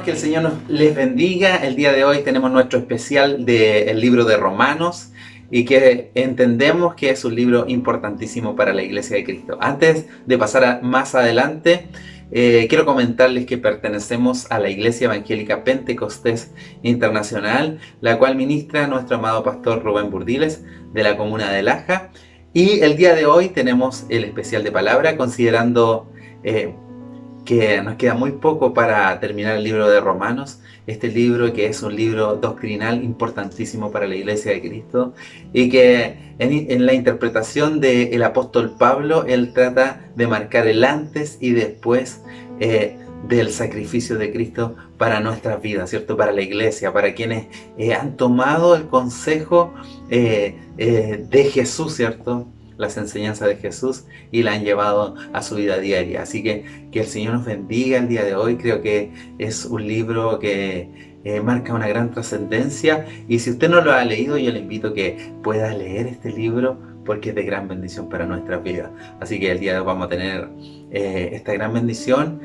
que el Señor les bendiga. El día de hoy tenemos nuestro especial del libro de Romanos y que entendemos que es un libro importantísimo para la Iglesia de Cristo. Antes de pasar más adelante, quiero comentarles que pertenecemos a la Iglesia Evangélica Pentecostés Internacional, la cual ministra nuestro amado pastor Rubén Burdiles de la comuna de Laja. Y el día de hoy tenemos el especial de palabra, considerando que nos queda muy poco para terminar el libro de Romanos, este libro que es un libro doctrinal importantísimo para la Iglesia de Cristo y que en la interpretación del apóstol Pablo, él trata de marcar el antes y después del sacrificio de Cristo para nuestras vidas, ¿cierto? Para la Iglesia, para quienes han tomado el consejo de Jesús, ¿cierto? Las enseñanzas de Jesús y la han llevado a su vida diaria. Así que el Señor nos bendiga el día de hoy. Creo que es un libro que marca una gran trascendencia, y si usted no lo ha leído, yo le invito a que pueda leer este libro porque es de gran bendición para nuestras vidas. Así que el día de hoy vamos a tener esta gran bendición.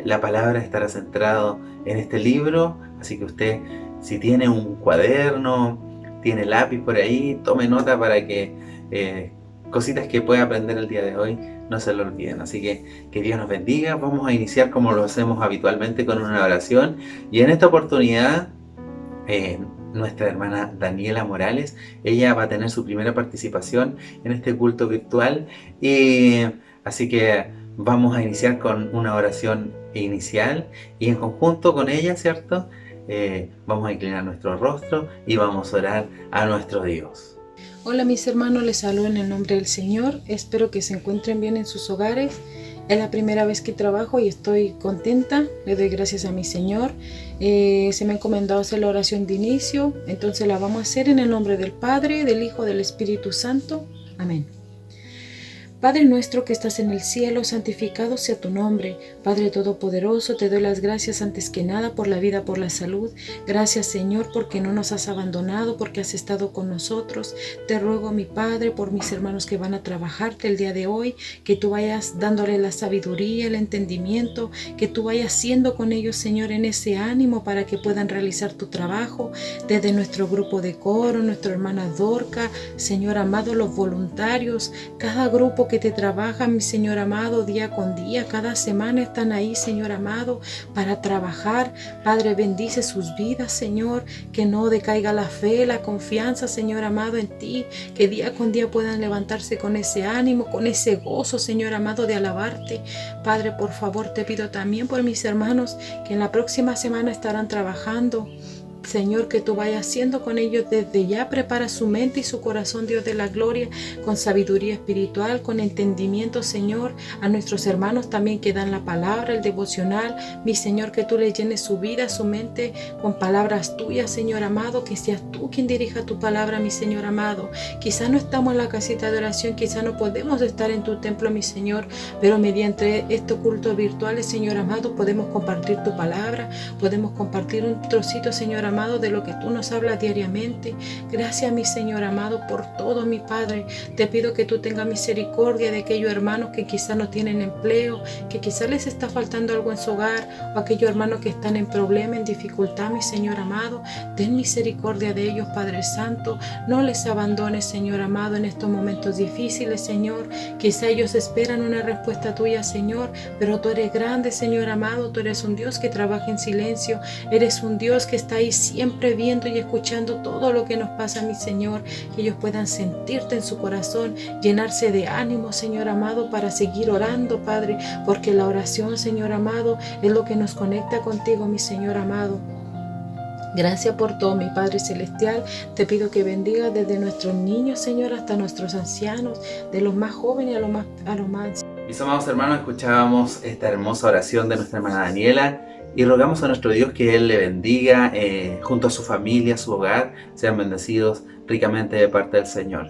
La palabra estará centrada en este libro, así que usted, si tiene un cuaderno, tiene lápiz por ahí, tome nota para que cositas que pueda aprender el día de hoy no se lo olviden. Así que Dios nos bendiga. Vamos a iniciar como lo hacemos habitualmente con una oración, y en esta oportunidad nuestra hermana Daniela Morales, ella va a tener su primera participación en este culto virtual, y así que vamos a iniciar con una oración inicial y en conjunto con ella, ¿cierto? Vamos a inclinar nuestro rostro y vamos a orar a nuestro Dios. Hola mis hermanos, les saludo en el nombre del Señor. Espero que se encuentren bien en sus hogares. Es la primera vez que trabajo y estoy contenta. Le doy gracias a mi Señor. Se me ha encomendado hacer la oración de inicio, entonces la vamos a hacer en el nombre del Padre, del Hijo, del Espíritu Santo. Amén. Padre nuestro que estás en el cielo, santificado sea tu nombre. Padre Todopoderoso, te doy las gracias antes que nada por la vida, por la salud. Gracias, Señor, porque no nos has abandonado, porque has estado con nosotros. Te ruego, mi Padre, por mis hermanos que van a trabajarte el día de hoy, que tú vayas dándole la sabiduría, el entendimiento, que tú vayas siendo con ellos, Señor, en ese ánimo para que puedan realizar tu trabajo. Desde nuestro grupo de coro, nuestra hermana Dorca, Señor amado, los voluntarios, cada grupo que te trabajan, mi Señor amado, día con día, cada semana están ahí, Señor amado, para trabajar. Padre, bendice sus vidas, Señor, que no decaiga la fe, la confianza, Señor amado, en ti, que día con día puedan levantarse con ese ánimo, con ese gozo, Señor amado, de alabarte. Padre, por favor, te pido también por mis hermanos que en la próxima semana estarán trabajando. Señor, que tú vayas haciendo con ellos desde ya. Prepara su mente y su corazón, Dios de la gloria, con sabiduría espiritual, con entendimiento, Señor. A nuestros hermanos también que dan la palabra, el devocional, mi Señor, que tú les llenes su vida, su mente con palabras tuyas, Señor amado, que seas tú quien dirija tu palabra, mi Señor amado. Quizás no estamos en la casita de oración, quizás no podemos estar en tu templo, mi Señor, pero mediante estos cultos virtuales, Señor amado, podemos compartir tu palabra, podemos compartir un trocito, Señor amado, de lo que tú nos hablas diariamente. Gracias, mi Señor amado, por todo, mi Padre. Te pido que tú tengas misericordia de aquellos hermanos que quizás no tienen empleo, que quizás les está faltando algo en su hogar, o aquellos hermanos que están en problema, en dificultad, mi Señor amado. Ten misericordia de ellos, Padre Santo. No les abandones, Señor amado, en estos momentos difíciles, Señor. Quizá ellos esperan una respuesta tuya, Señor, pero tú eres grande, Señor amado. Tú eres un Dios que trabaja en silencio. Eres un Dios que está ahí siempre viendo y escuchando todo lo que nos pasa, mi Señor, que ellos puedan sentirte en su corazón, llenarse de ánimo, Señor amado, para seguir orando, Padre, porque la oración, Señor amado, es lo que nos conecta contigo, mi Señor amado. Gracias por todo, mi Padre Celestial. Te pido que bendiga desde nuestros niños, Señor, hasta nuestros ancianos, de los más jóvenes a los más. Mis amados hermanos, escuchábamos esta hermosa oración de nuestra hermana Daniela y rogamos a nuestro Dios que Él le bendiga junto a su familia, su hogar, sean bendecidos ricamente de parte del Señor.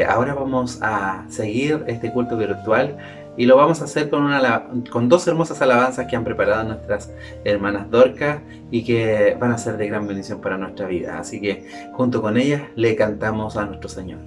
Ahora vamos a seguir este culto virtual y lo vamos a hacer con dos hermosas alabanzas que han preparado nuestras hermanas Dorca y que van a ser de gran bendición para nuestra vida. Así que junto con ellas le cantamos a nuestro Señor.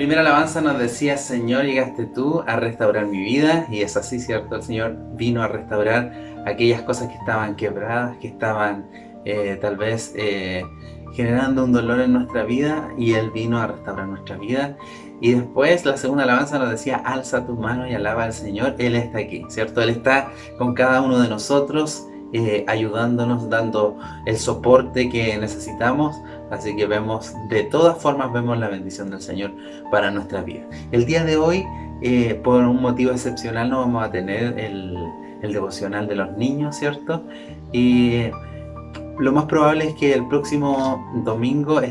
primera alabanza nos decía: Señor, llegaste tú a restaurar mi vida. Y es así, ¿cierto? El Señor vino a restaurar aquellas cosas que estaban quebradas, que estaban tal vez generando un dolor en nuestra vida, y Él vino a restaurar nuestra vida. Y después la segunda alabanza nos decía: alza tu mano y alaba al Señor. Él está aquí, ¿cierto? Él está con cada uno de nosotros, ayudándonos, dando el soporte que necesitamos. Así que de todas formas vemos la bendición del Señor para nuestra vida. El día de hoy, por un motivo excepcional, no vamos a tener el devocional de los niños, ¿cierto? Y lo más probable es que el próximo domingo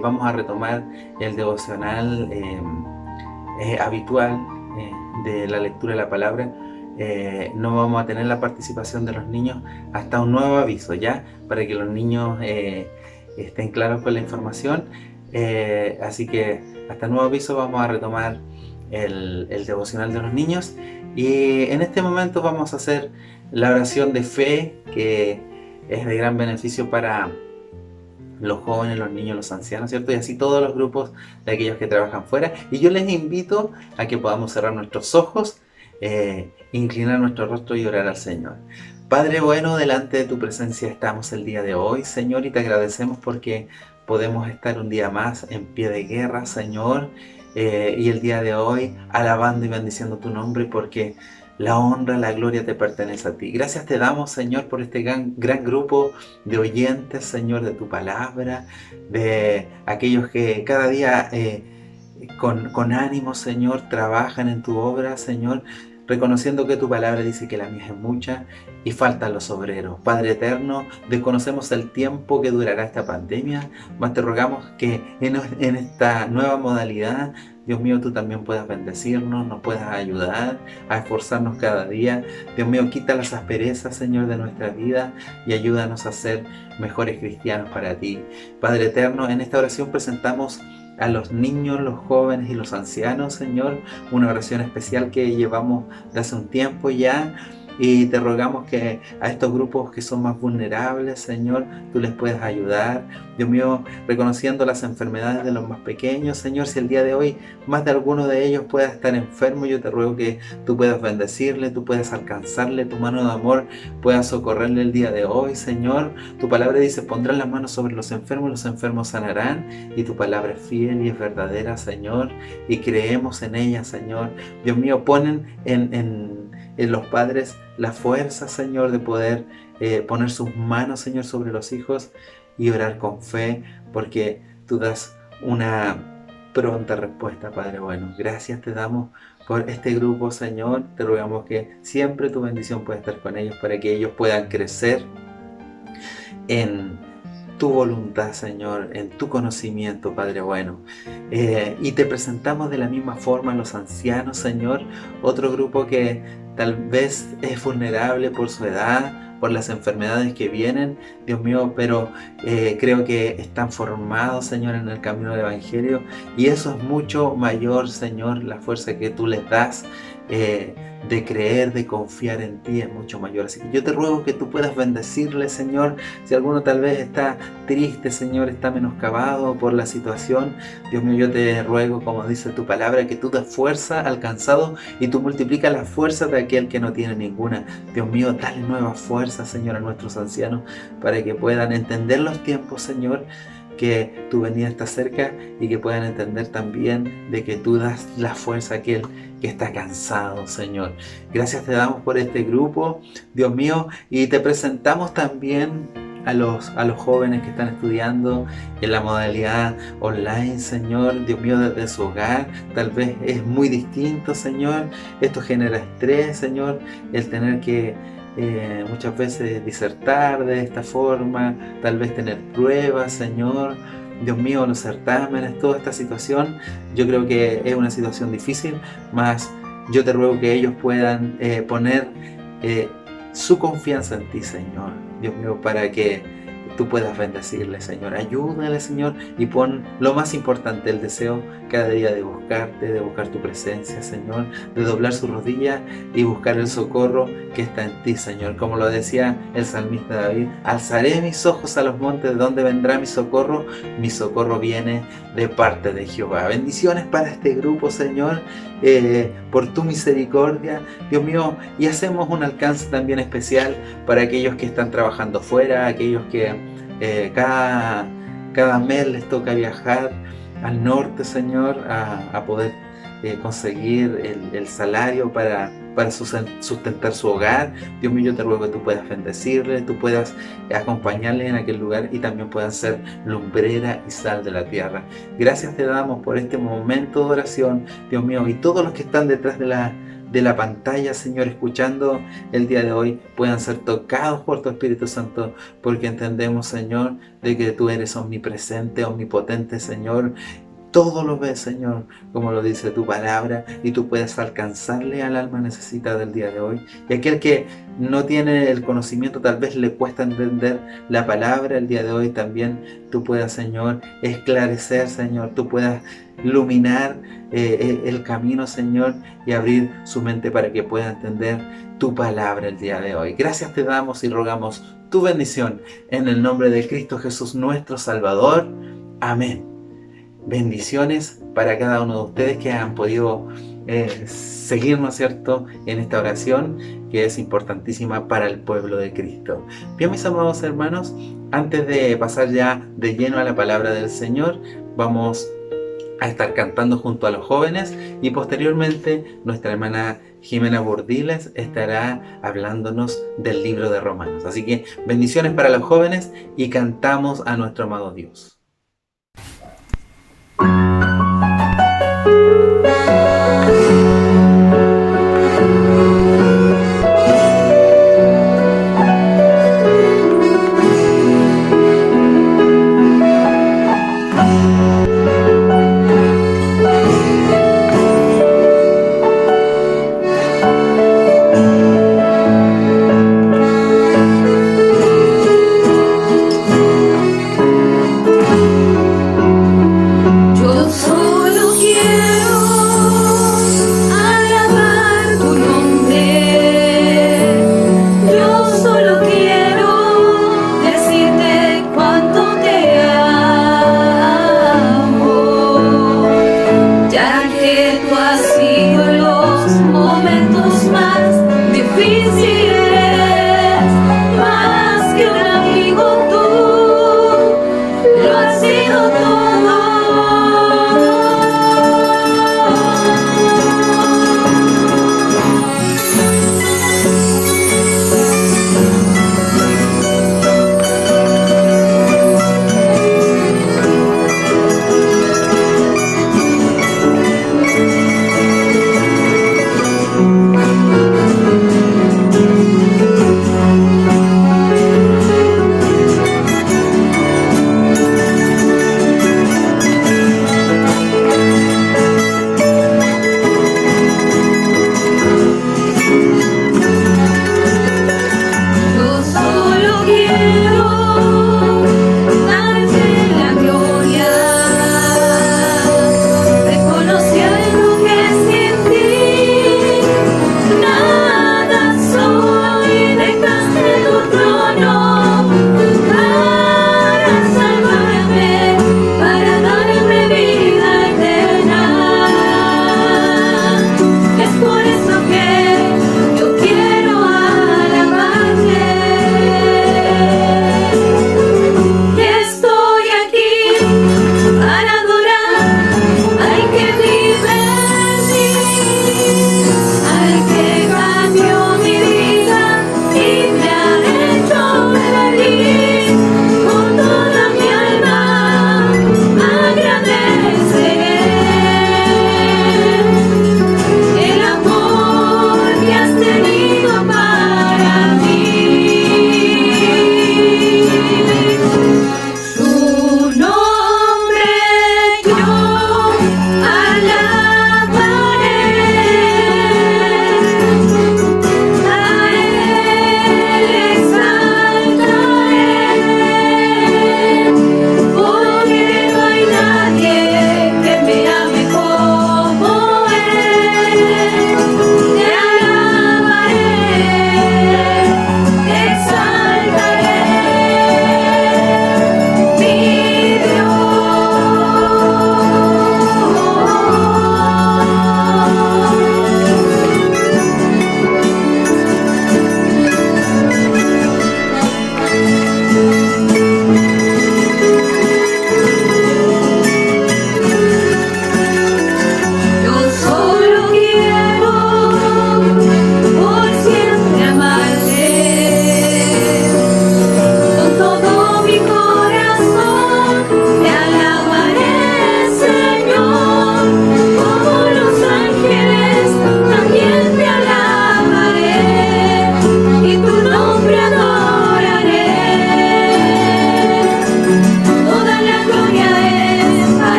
vamos a retomar el devocional habitual de la lectura de la palabra. No vamos a tener la participación de los niños hasta un nuevo aviso, ¿ya? Para que los niños estén claros con la información. Así que hasta nuevo aviso vamos a retomar el devocional de los niños. Y en este momento vamos a hacer la oración de fe, que es de gran beneficio para los jóvenes, los niños, los ancianos, ¿cierto? Y así todos los grupos de aquellos que trabajan fuera. Y yo les invito a que podamos cerrar nuestros ojos, inclinar nuestro rostro y orar al Señor. Padre bueno, delante de tu presencia estamos el día de hoy, Señor, y te agradecemos porque podemos estar un día más en pie de guerra, Señor, y el día de hoy alabando y bendiciendo tu nombre, porque la honra, la gloria te pertenece a ti. Gracias te damos, Señor, por este gran grupo de oyentes, Señor, de tu palabra, de aquellos que cada día con ánimo, Señor, trabajan en tu obra, Señor, reconociendo que tu palabra dice que la mies es mucha y faltan los obreros. Padre eterno, desconocemos el tiempo que durará esta pandemia, mas te rogamos que en esta nueva modalidad, Dios mío, tú también puedas bendecirnos, nos puedas ayudar a esforzarnos cada día. Dios mío, quita las asperezas, Señor, de nuestra vida y ayúdanos a ser mejores cristianos para ti. Padre eterno, en esta oración presentamos a los niños, los jóvenes y los ancianos, Señor, una oración especial que llevamos de hace un tiempo ya, y te rogamos que a estos grupos que son más vulnerables, Señor, tú les puedas ayudar. Dios mío, reconociendo las enfermedades de los más pequeños, Señor, si el día de hoy más de alguno de ellos pueda estar enfermo, yo te ruego que tú puedas bendecirle, tú puedas alcanzarle, tu mano de amor pueda socorrerle el día de hoy, Señor. Tu palabra dice: pondrán las manos sobre los enfermos sanarán, y tu palabra es fiel y es verdadera, Señor, y creemos en ella, Señor. Dios mío, ponen en los padres la fuerza, Señor, de poder poner sus manos, Señor, sobre los hijos y orar con fe, porque tú das una pronta respuesta, Padre bueno. Gracias te damos por este grupo, Señor. Te rogamos que siempre tu bendición pueda estar con ellos, para que ellos puedan crecer en tu voluntad, Señor, en tu conocimiento, Padre bueno. Y te presentamos de la misma forma a los ancianos, Señor, otro grupo que tal vez es vulnerable por su edad, por las enfermedades que vienen, Dios mío, pero creo que están formados, Señor, en el camino del Evangelio, y eso es mucho mayor, Señor, la fuerza que tú les das de creer, de confiar en ti, es mucho mayor. Así que yo te ruego que tú puedas bendecirle, Señor. Si alguno tal vez está triste, Señor, está menoscabado por la situación, Dios mío, yo te ruego, como dice tu palabra, que tú das fuerza al cansado y tú multiplicas las fuerzas de aquel que no tiene ninguna. Dios mío, dale nueva fuerza, Señor, a nuestros ancianos, para que puedan entender los tiempos, Señor, que tu venida está cerca, y que puedan entender también de que tú das la fuerza a aquel que está cansado, Señor. Gracias te damos por este grupo, Dios mío, y te presentamos también a los jóvenes que están estudiando en la modalidad online, Señor. Dios mío, desde su hogar tal vez es muy distinto, Señor. Esto genera estrés, Señor, el tener que muchas veces disertar de esta forma, tal vez tener pruebas, Señor. Dios mío, los certámenes, toda esta situación, yo creo que es una situación difícil, mas yo te ruego que ellos puedan poner su confianza en ti, Señor, Dios mío, para que tú puedas bendecirle, Señor. Ayúdale, Señor, y pon lo más importante, el deseo cada día de buscarte, de buscar tu presencia, Señor, de doblar su rodilla y buscar el socorro que está en ti, Señor. Como lo decía el salmista David, alzaré mis ojos a los montes, ¿de dónde vendrá mi socorro? Mi socorro viene de parte de Jehová. Bendiciones para este grupo, Señor, por tu misericordia, Dios mío, y hacemos un alcance también especial para aquellos que están trabajando fuera, aquellos que cada mes les toca viajar al norte, Señor, a poder conseguir el salario para sustentar su hogar. Dios mío, yo te ruego que tú puedas bendecirle, tú puedas acompañarle en aquel lugar y también puedan ser lumbrera y sal de la tierra. Gracias te damos por este momento de oración, Dios mío, y todos los que están detrás de la pantalla, Señor, escuchando el día de hoy, puedan ser tocados por tu Espíritu Santo, porque entendemos, Señor, de que tú eres omnipresente, omnipotente, Señor. Todo lo ves, Señor, como lo dice tu palabra, y tú puedes alcanzarle al alma necesitada del día de hoy. Y aquel que no tiene el conocimiento, tal vez le cuesta entender la palabra el día de hoy, también tú puedas, Señor, esclarecer, Señor, tú puedas iluminar el camino, Señor, y abrir su mente para que pueda entender tu palabra el día de hoy. Gracias te damos y rogamos tu bendición en el nombre de Cristo Jesús, nuestro Salvador. Amén. Bendiciones para cada uno de ustedes que han podido seguirnos, ¿cierto?, en esta oración que es importantísima para el pueblo de Cristo. Bien, mis amados hermanos, antes de pasar ya de lleno a la palabra del Señor, vamos a estar cantando junto a los jóvenes y posteriormente nuestra hermana Jimena Burdiles estará hablándonos del libro de Romanos. Así que bendiciones para los jóvenes y cantamos a nuestro amado Dios.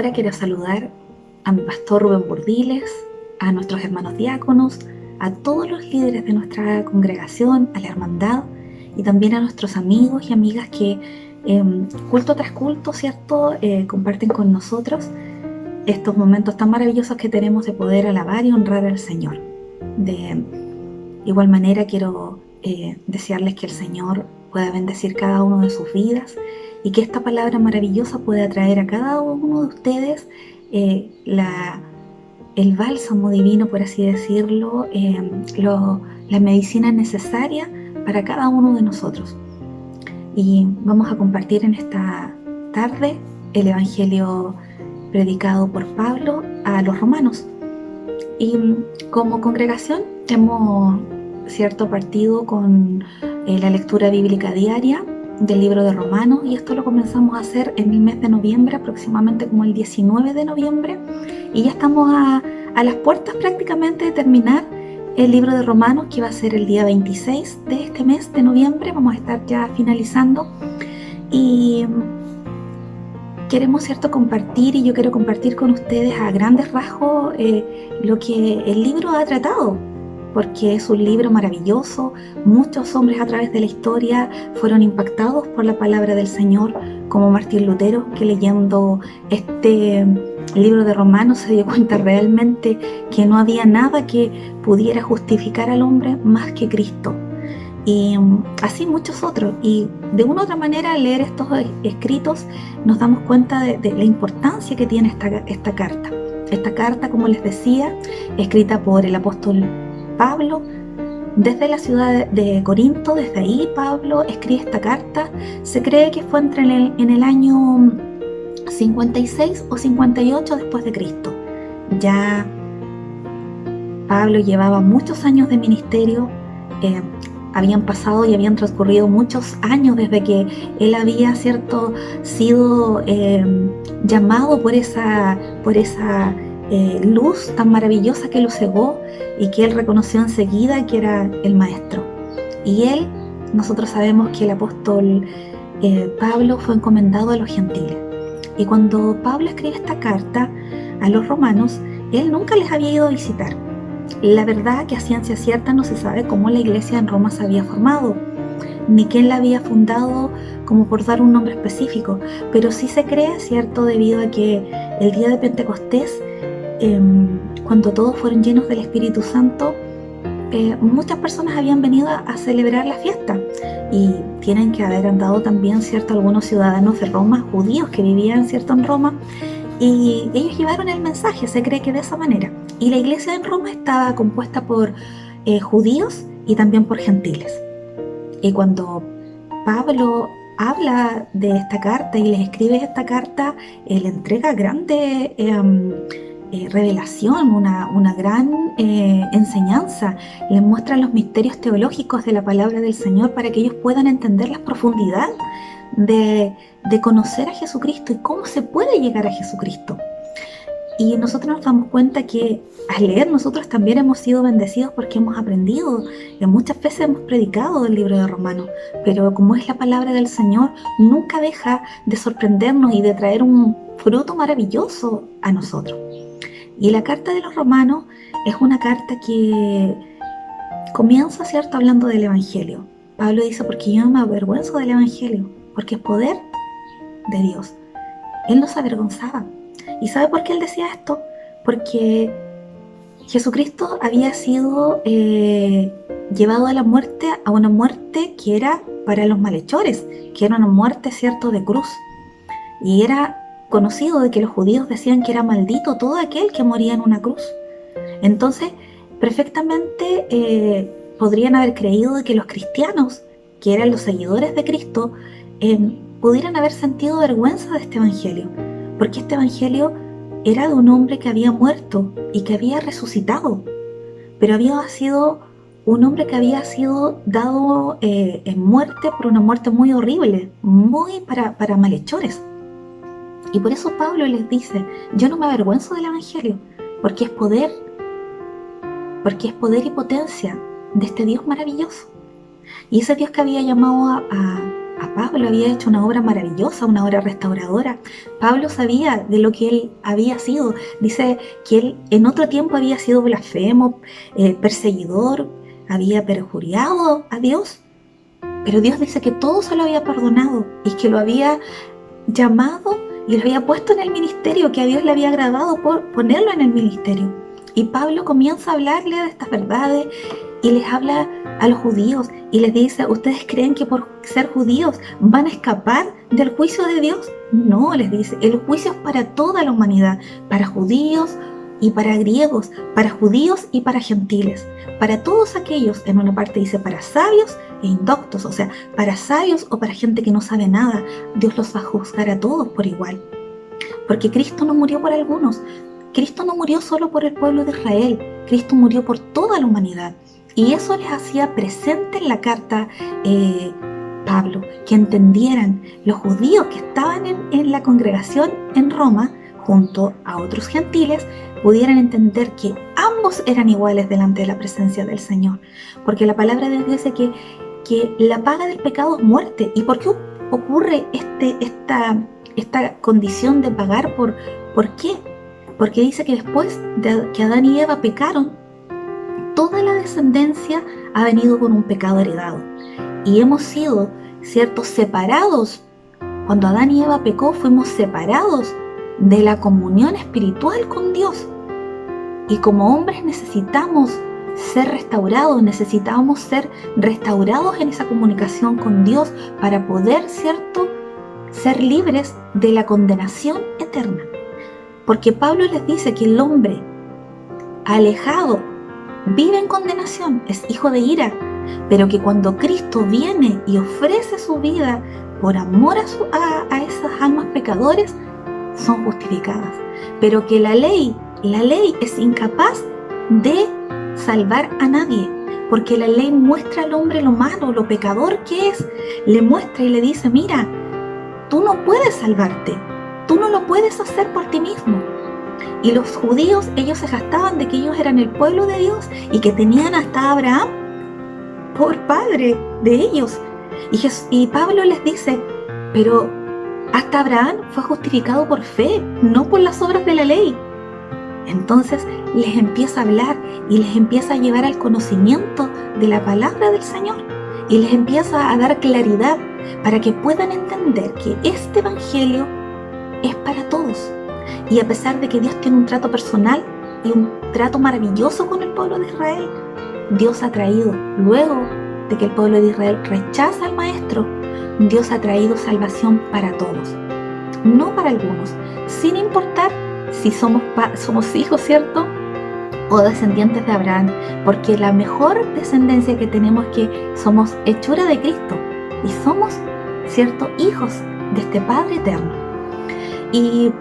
ahora quiero saludar a mi pastor Rubén Burdiles, a nuestros hermanos diáconos, a todos los líderes de nuestra congregación, a la hermandad y también a nuestros amigos y amigas que culto tras culto, ¿cierto?, comparten con nosotros estos momentos tan maravillosos que tenemos de poder alabar y honrar al Señor. De igual manera quiero desearles que el Señor pueda bendecir cada uno de sus vidas y que esta palabra maravillosa pueda traer a cada uno de ustedes el bálsamo divino, por así decirlo, la medicina necesaria para cada uno de nosotros. Y vamos a compartir en esta tarde el Evangelio predicado por Pablo a los romanos. Y como congregación hemos, ¿cierto?, partido con la lectura bíblica diaria del libro de Romanos, y esto lo comenzamos a hacer en el mes de noviembre, aproximadamente como el 19 de noviembre, y ya estamos a las puertas prácticamente de terminar el libro de Romanos, que va a ser el día 26 de este mes de noviembre. Vamos a estar ya finalizando y queremos, ¿cierto?, compartir, y yo quiero compartir con ustedes a grandes rasgos lo que el libro ha tratado, porque es un libro maravilloso. Muchos hombres a través de la historia fueron impactados por la palabra del Señor, como Martín Lutero, que leyendo este libro de Romanos se dio cuenta realmente que no había nada que pudiera justificar al hombre más que Cristo. Y así muchos otros. Y de una u otra manera, al leer estos escritos nos damos cuenta de la importancia que tiene esta carta. Esta carta, como les decía, escrita por el apóstol Pablo desde la ciudad de Corinto. Desde ahí Pablo escribe esta carta. Se cree que fue en el año 56 o 58 después de Cristo. Ya Pablo llevaba muchos años de ministerio, habían pasado y habían transcurrido muchos años desde que él había, ¿cierto?, sido llamado por esa luz tan maravillosa que lo cegó y que él reconoció enseguida que era el maestro. Y nosotros sabemos que el apóstol Pablo fue encomendado a los gentiles. Y cuando Pablo escribe esta carta a los romanos, él nunca les había ido a visitar. La verdad que a ciencia cierta no se sabe cómo la iglesia en Roma se había formado, ni quién la había fundado, como por dar un nombre específico, pero sí se cree, ¿cierto?, debido a que el día de Pentecostés, cuando todos fueron llenos del Espíritu Santo, muchas personas habían venido a celebrar la fiesta, y tienen que haber andado también, ¿cierto?, algunos ciudadanos de Roma, judíos que vivían, ¿cierto?, en Roma, y ellos llevaron el mensaje, se cree que de esa manera. Y la iglesia en Roma estaba compuesta por judíos y también por gentiles. Y cuando Pablo habla de esta carta y les escribe esta carta, él entrega grande revelación, una gran enseñanza. Les muestra los misterios teológicos de la palabra del Señor para que ellos puedan entender la profundidad de conocer a Jesucristo y cómo se puede llegar a Jesucristo. Y nosotros nos damos cuenta que al leer nosotros también hemos sido bendecidos porque hemos aprendido, y muchas veces hemos predicado el libro de Romanos, pero como es la palabra del Señor, nunca deja de sorprendernos y de traer un fruto maravilloso a nosotros. Y la carta de los romanos es una carta que comienza, ¿cierto?, hablando del Evangelio. Pablo dice, porque yo no me avergüenzo del Evangelio, porque es poder de Dios. Él no se avergonzaba. ¿Y sabe por qué él decía esto? Porque Jesucristo había sido llevado a la muerte, a una muerte que era para los malhechores, que era una muerte, ¿cierto?, de cruz. Y era conocido de que los judíos decían que era maldito todo aquel que moría en una cruz. Entonces, perfectamente podrían haber creído de que los cristianos, que eran los seguidores de Cristo, pudieran haber sentido vergüenza de este evangelio, porque este evangelio era de un hombre que había muerto y que había resucitado, pero había sido un hombre que había sido dado en muerte por una muerte muy horrible, muy para malhechores. Y por eso Pablo les dice, yo no me avergüenzo del evangelio, porque es poder y potencia de este Dios maravilloso. Y ese Dios que había llamado a a Pablo había hecho una obra maravillosa, una obra restauradora. Pablo sabía de lo que él había sido. Dice que él en otro tiempo había sido blasfemo, perseguidor, había perjuriado a Dios. Pero Dios dice que todo se lo había perdonado y que lo había llamado y lo había puesto en el ministerio, que a Dios le había agradado por ponerlo en el ministerio. Y Pablo comienza a hablarle de estas verdades y les habla a los judíos y les dice: ¿ustedes creen que por ser judíos van a escapar del juicio de Dios? No, les dice, el juicio es para toda la humanidad, para judíos y para griegos, para judíos y para gentiles, para todos aquellos. En una parte dice para sabios e indoctos, o sea, para sabios o para gente que no sabe nada. Dios los va a juzgar a todos por igual, porque Cristo no murió por algunos. Cristo no murió solo por el pueblo de Israel, Cristo murió por toda la humanidad. Y eso les hacía presente en la carta Pablo, que entendieran los judíos que estaban en la congregación en Roma, junto a otros gentiles, pudieran entender que ambos eran iguales delante de la presencia del Señor. Porque la palabra de Dios dice que la paga del pecado es muerte. ¿Y por qué ocurre esta condición de pagar? ¿Por qué? Porque dice que después de que Adán y Eva pecaron, toda la descendencia ha venido con un pecado heredado. Y hemos sido, ¿cierto?, separados. Cuando Adán y Eva pecó, fuimos separados de la comunión espiritual con Dios. Y como hombres necesitamos ser restaurados, necesitamos ser restaurados en esa comunicación con Dios para poder, ¿cierto?, ser libres de la condenación eterna. Porque Pablo les dice que el hombre alejado vive en condenación, es hijo de ira, pero que cuando Cristo viene y ofrece su vida por amor a esas almas pecadores, son justificadas. Pero que la ley es incapaz de salvar a nadie, porque la ley muestra al hombre lo malo, lo pecador que es, le muestra y le dice: mira, tú no puedes salvarte, tú no lo puedes hacer por ti mismo. Y los judíos, ellos se jactaban de que ellos eran el pueblo de Dios y que tenían hasta a Abraham por padre de ellos. Y Pablo les dice: pero hasta Abraham fue justificado por fe, no por las obras de la ley. Entonces les empieza a hablar y les empieza a llevar al conocimiento de la palabra del Señor y les empieza a dar claridad para que puedan entender que este evangelio es para todos. Y a pesar de que Dios tiene un trato personal y un trato maravilloso con el pueblo de Israel, Dios ha traído, luego de que el pueblo de Israel rechaza al Maestro, Dios ha traído salvación para todos, no para algunos, sin importar si somos hijos, ¿cierto?, o descendientes de Abraham, porque la mejor descendencia que tenemos es que somos hechura de Cristo y somos, ¿cierto?, hijos de este Padre eterno. Y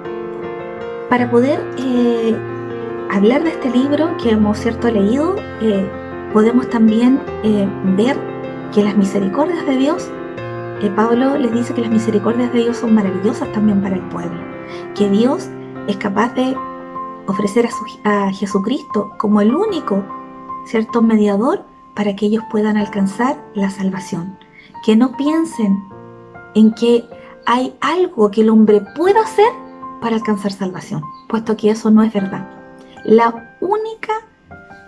para poder hablar de este libro que hemos, ¿cierto?, leído, podemos también ver que las misericordias de Dios, Pablo les dice que las misericordias de Dios son maravillosas también para el pueblo, que Dios es capaz de ofrecer a Jesucristo como el único, ¿cierto?, mediador para que ellos puedan alcanzar la salvación. Que no piensen en que hay algo que el hombre pueda hacer para alcanzar salvación, puesto que eso no es verdad.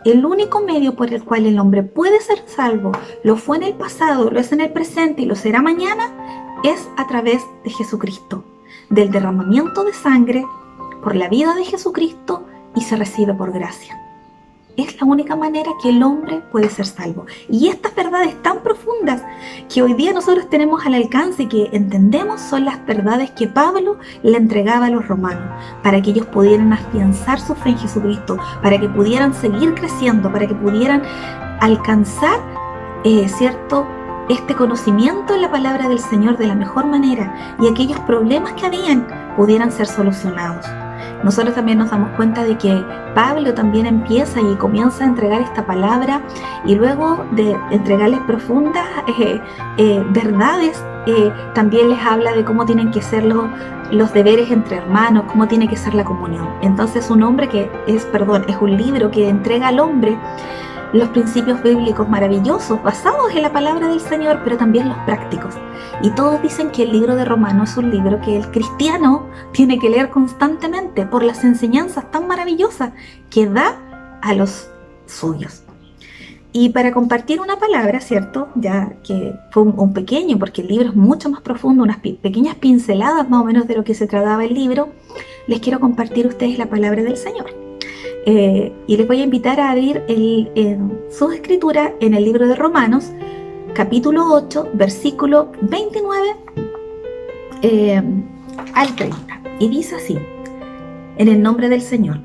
El único medio por el cual el hombre puede ser salvo, lo fue en el pasado, lo es en el presente y lo será mañana, es a través de Jesucristo, del derramamiento de sangre por la vida de Jesucristo, y se recibe por gracia. Es la única manera que el hombre puede ser salvo. Y estas verdades tan profundas que hoy día nosotros tenemos al alcance y que entendemos son las verdades que Pablo le entregaba a los romanos, para que ellos pudieran afianzar su fe en Jesucristo, para que pudieran seguir creciendo, para que pudieran alcanzar, ¿cierto?, este conocimiento en la palabra del Señor de la mejor manera, y aquellos problemas que habían pudieran ser solucionados. Nosotros también nos damos cuenta de que Pablo también empieza y comienza a entregar esta palabra, y luego de entregarles profundas verdades, también les habla de cómo tienen que ser los deberes entre hermanos, cómo tiene que ser la comunión. Entonces es un libro que entrega al hombre los principios bíblicos maravillosos basados en la palabra del Señor, pero también los prácticos. Y todos dicen que el libro de Romanos es un libro que el cristiano tiene que leer constantemente por las enseñanzas tan maravillosas que da a los suyos. Y para compartir una palabra, ¿cierto? Ya que fue un pequeño, porque el libro es mucho más profundo, unas pequeñas pinceladas más o menos de lo que se trataba el libro, les quiero compartir a ustedes la palabra del Señor. Y les voy a invitar a abrir sus escrituras en el libro de Romanos, capítulo 8, versículo 29 al 30. Y dice así, en el nombre del Señor: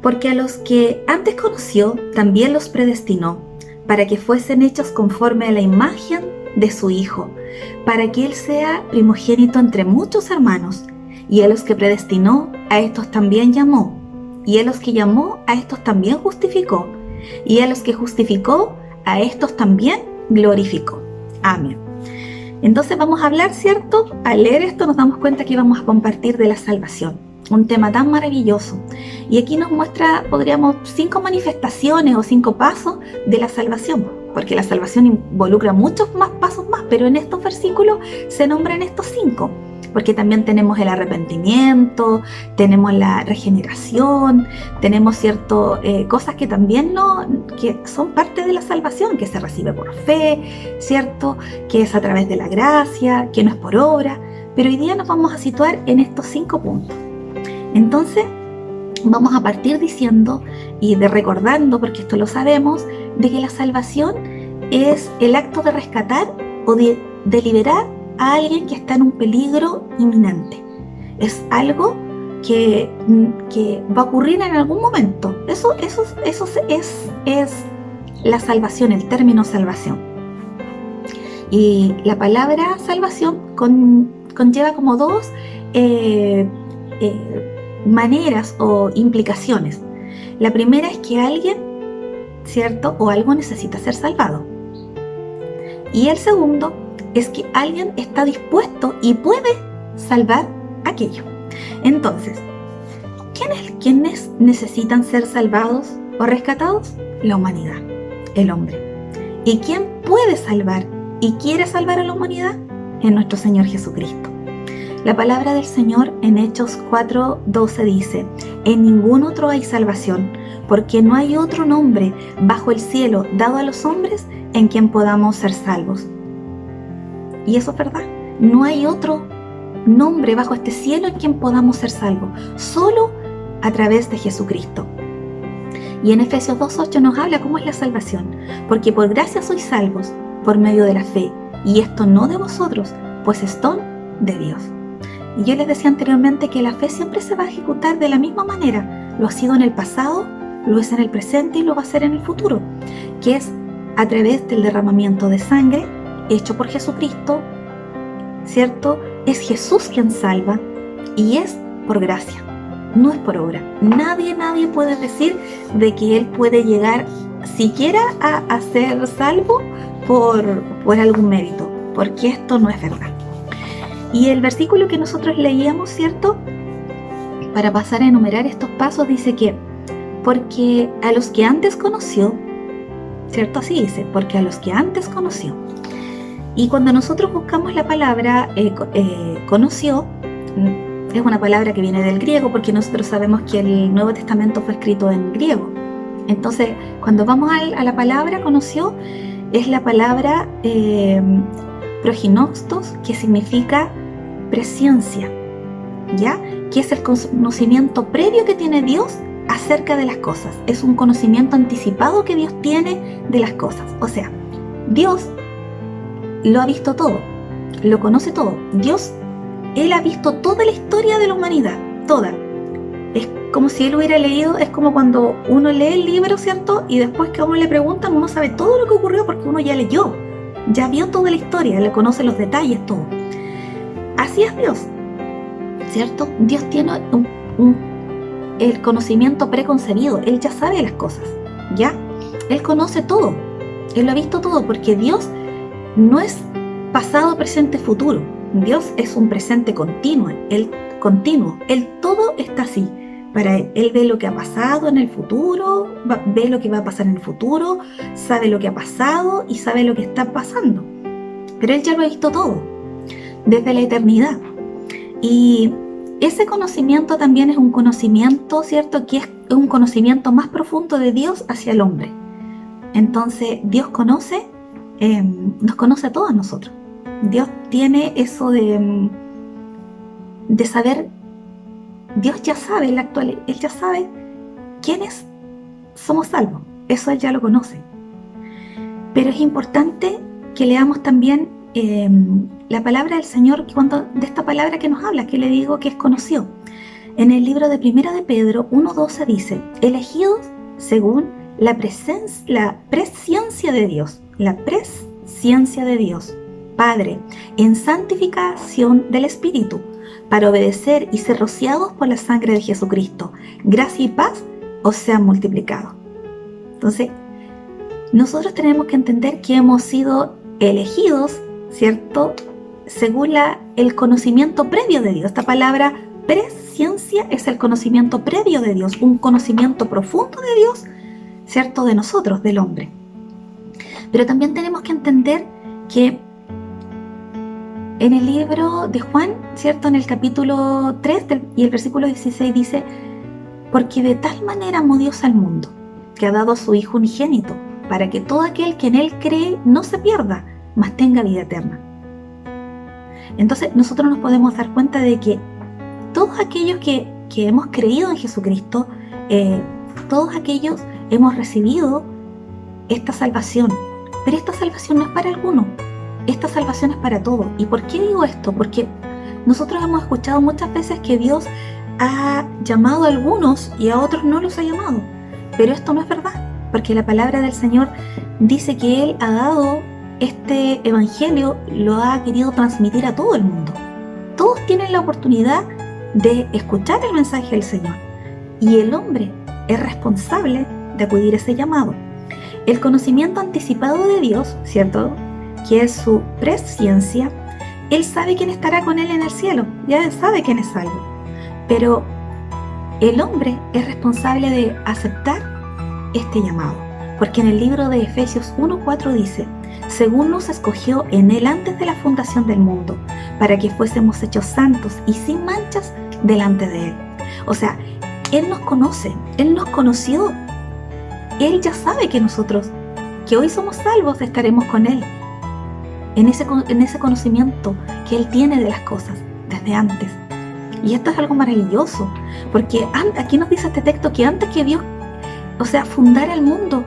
porque a los que antes conoció, también los predestinó, para que fuesen hechos conforme a la imagen de su Hijo, para que Él sea primogénito entre muchos hermanos. Y a los que predestinó, a estos también llamó. Y a los que llamó, a estos también justificó. Y a los que justificó, a estos también glorificó. Amén. Entonces vamos a hablar, ¿cierto? Al leer esto nos damos cuenta que vamos a compartir de la salvación. Un tema tan maravilloso. Y aquí nos muestra, podríamos, 5 manifestaciones o 5 pasos de la salvación. Porque la salvación involucra muchos más pasos más, pero en estos versículos se nombran estos 5. Porque también tenemos el arrepentimiento, tenemos la regeneración, tenemos ciertas cosas que también que son parte de la salvación, que se recibe por fe, ¿cierto? Que es a través de la gracia, que no es por obra. Pero hoy día nos vamos a situar en estos 5 puntos. Entonces, vamos a partir diciendo y recordando, porque esto lo sabemos, de que la salvación es el acto de rescatar o de liberar a alguien que está en un peligro inminente. Es algo que va a ocurrir en algún momento. Eso es la salvación, el término salvación. Y la palabra salvación conlleva como 2 maneras o implicaciones. La primera es que alguien, ¿cierto? O algo necesita ser salvado. Y el segundo es que alguien está dispuesto y puede salvar aquello. Entonces, ¿quiénes necesitan ser salvados o rescatados? La humanidad, el hombre. ¿Y quién puede salvar y quiere salvar a la humanidad? Es nuestro Señor Jesucristo. La palabra del Señor en Hechos 4:12 dice: en ningún otro hay salvación, porque no hay otro nombre bajo el cielo dado a los hombres en quien podamos ser salvos. Y eso es verdad, no hay otro nombre bajo este cielo en quien podamos ser salvos, solo a través de Jesucristo. Y en Efesios 2:8 nos habla cómo es la salvación, porque por gracia sois salvos, por medio de la fe, y esto no de vosotros, pues es don de Dios. Y yo les decía anteriormente que la fe siempre se va a ejecutar de la misma manera, lo ha sido en el pasado, lo es en el presente y lo va a ser en el futuro, que es a través del derramamiento de sangre hecho por Jesucristo, ¿cierto? Es Jesús quien salva y es por gracia, no es por obra. Nadie puede decir de que Él puede llegar siquiera a ser salvo por algún mérito, porque esto no es verdad. Y el versículo que nosotros leíamos, ¿cierto? Para pasar a enumerar estos pasos, dice que porque a los que antes conoció, ¿cierto? Así dice, porque a los que antes conoció. Y cuando nosotros buscamos la palabra conoció, es una palabra que viene del griego, porque nosotros sabemos que el Nuevo Testamento fue escrito en griego. Entonces, cuando vamos a la palabra conoció, es la palabra proginostos, que significa presciencia, ¿ya? Que es el conocimiento previo que tiene Dios acerca de las cosas. Es un conocimiento anticipado que Dios tiene de las cosas. O sea, Dios lo ha visto todo, lo conoce todo. Dios, Él ha visto toda la historia de la humanidad, toda. Es como si Él hubiera leído, es como cuando uno lee el libro, ¿cierto? Y después que a uno le preguntan, uno sabe todo lo que ocurrió porque uno ya leyó, ya vio toda la historia, le conoce los detalles, todo. Así es Dios, ¿cierto? Dios tiene el conocimiento preconcebido, Él ya sabe las cosas, ¿ya? Él conoce todo, Él lo ha visto todo, porque Dios no es pasado, presente, futuro. Dios es un presente continuo, Él todo está así. Para él. Él ve lo que ha pasado en el futuro, ve lo que va a pasar en el futuro, sabe lo que ha pasado y sabe lo que está pasando. Pero él ya lo ha visto todo, desde la eternidad. Y ese conocimiento también es un conocimiento, ¿cierto? Que es un conocimiento más profundo de Dios hacia el hombre. Entonces, Dios nos conoce a todos nosotros. Dios tiene eso de saber. Dios ya sabe, Él ya sabe quiénes somos salvos. Eso Él ya lo conoce. Pero es importante que leamos también la palabra del Señor, de esta palabra que nos habla, que le digo que es conocido. En el libro de Primera de Pedro 1:12 dice: elegidos según la presciencia de Dios, Padre, en santificación del Espíritu, para obedecer y ser rociados por la sangre de Jesucristo. Gracia y paz os sean multiplicados. Entonces, nosotros tenemos que entender que hemos sido elegidos, ¿cierto? Según el conocimiento previo de Dios. Esta palabra presciencia es el conocimiento previo de Dios, un conocimiento profundo de Dios, ¿cierto? De nosotros, del hombre. Pero también tenemos que entender que en el libro de Juan, ¿cierto? En el capítulo 3 y el versículo 16 dice: porque de tal manera amó Dios al mundo, que ha dado a su Hijo unigénito, para que todo aquel que en Él cree no se pierda, mas tenga vida eterna. Entonces nosotros nos podemos dar cuenta de que todos aquellos que hemos creído en Jesucristo, todos aquellos hemos recibido esta salvación. Pero esta salvación no es para algunos. Esta salvación es para todos. ¿Y por qué digo esto? Porque nosotros hemos escuchado muchas veces que Dios ha llamado a algunos y a otros no los ha llamado. Pero esto no es verdad, porque la palabra del Señor dice que Él ha dado este evangelio, lo ha querido transmitir a todo el mundo. Todos tienen la oportunidad de escuchar el mensaje del Señor. Y el hombre es responsable de acudir a ese llamado. El conocimiento anticipado de Dios, ¿cierto?, que es su presciencia, Él sabe quién estará con Él en el cielo, ya sabe quién es salvo. Pero el hombre es responsable de aceptar este llamado, porque en el libro de Efesios 1:4 dice: según nos escogió en Él antes de la fundación del mundo, para que fuésemos hechos santos y sin manchas delante de Él. O sea, Él nos conoce, Él nos conoció, Él ya sabe que nosotros, que hoy somos salvos, estaremos con Él. En ese conocimiento que Él tiene de las cosas desde antes. Y esto es algo maravilloso, porque aquí nos dice este texto que antes que Dios, fundara el mundo,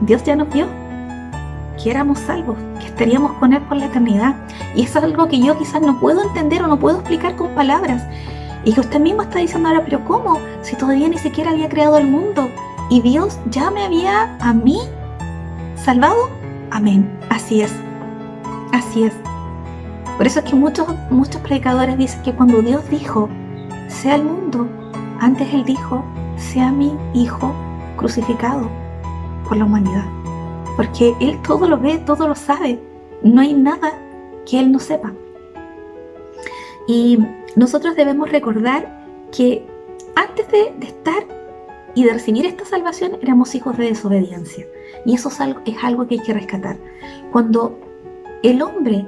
Dios ya nos vio que éramos salvos, que estaríamos con Él por la eternidad. Y eso es algo que yo quizás no puedo entender o no puedo explicar con palabras. Y que usted mismo está diciendo ahora: pero ¿cómo? Si todavía ni siquiera había creado el mundo y Dios ya me había a mí salvado. Amén, así es, así es. Por eso es que muchos predicadores dicen que cuando Dios dijo sea el mundo, antes Él dijo sea mi Hijo crucificado por la humanidad, porque Él todo lo ve, todo lo sabe, no hay nada que Él no sepa. Y nosotros debemos recordar que antes de estar y de recibir esta salvación éramos hijos de desobediencia. Y eso es algo que hay que rescatar. Cuando el hombre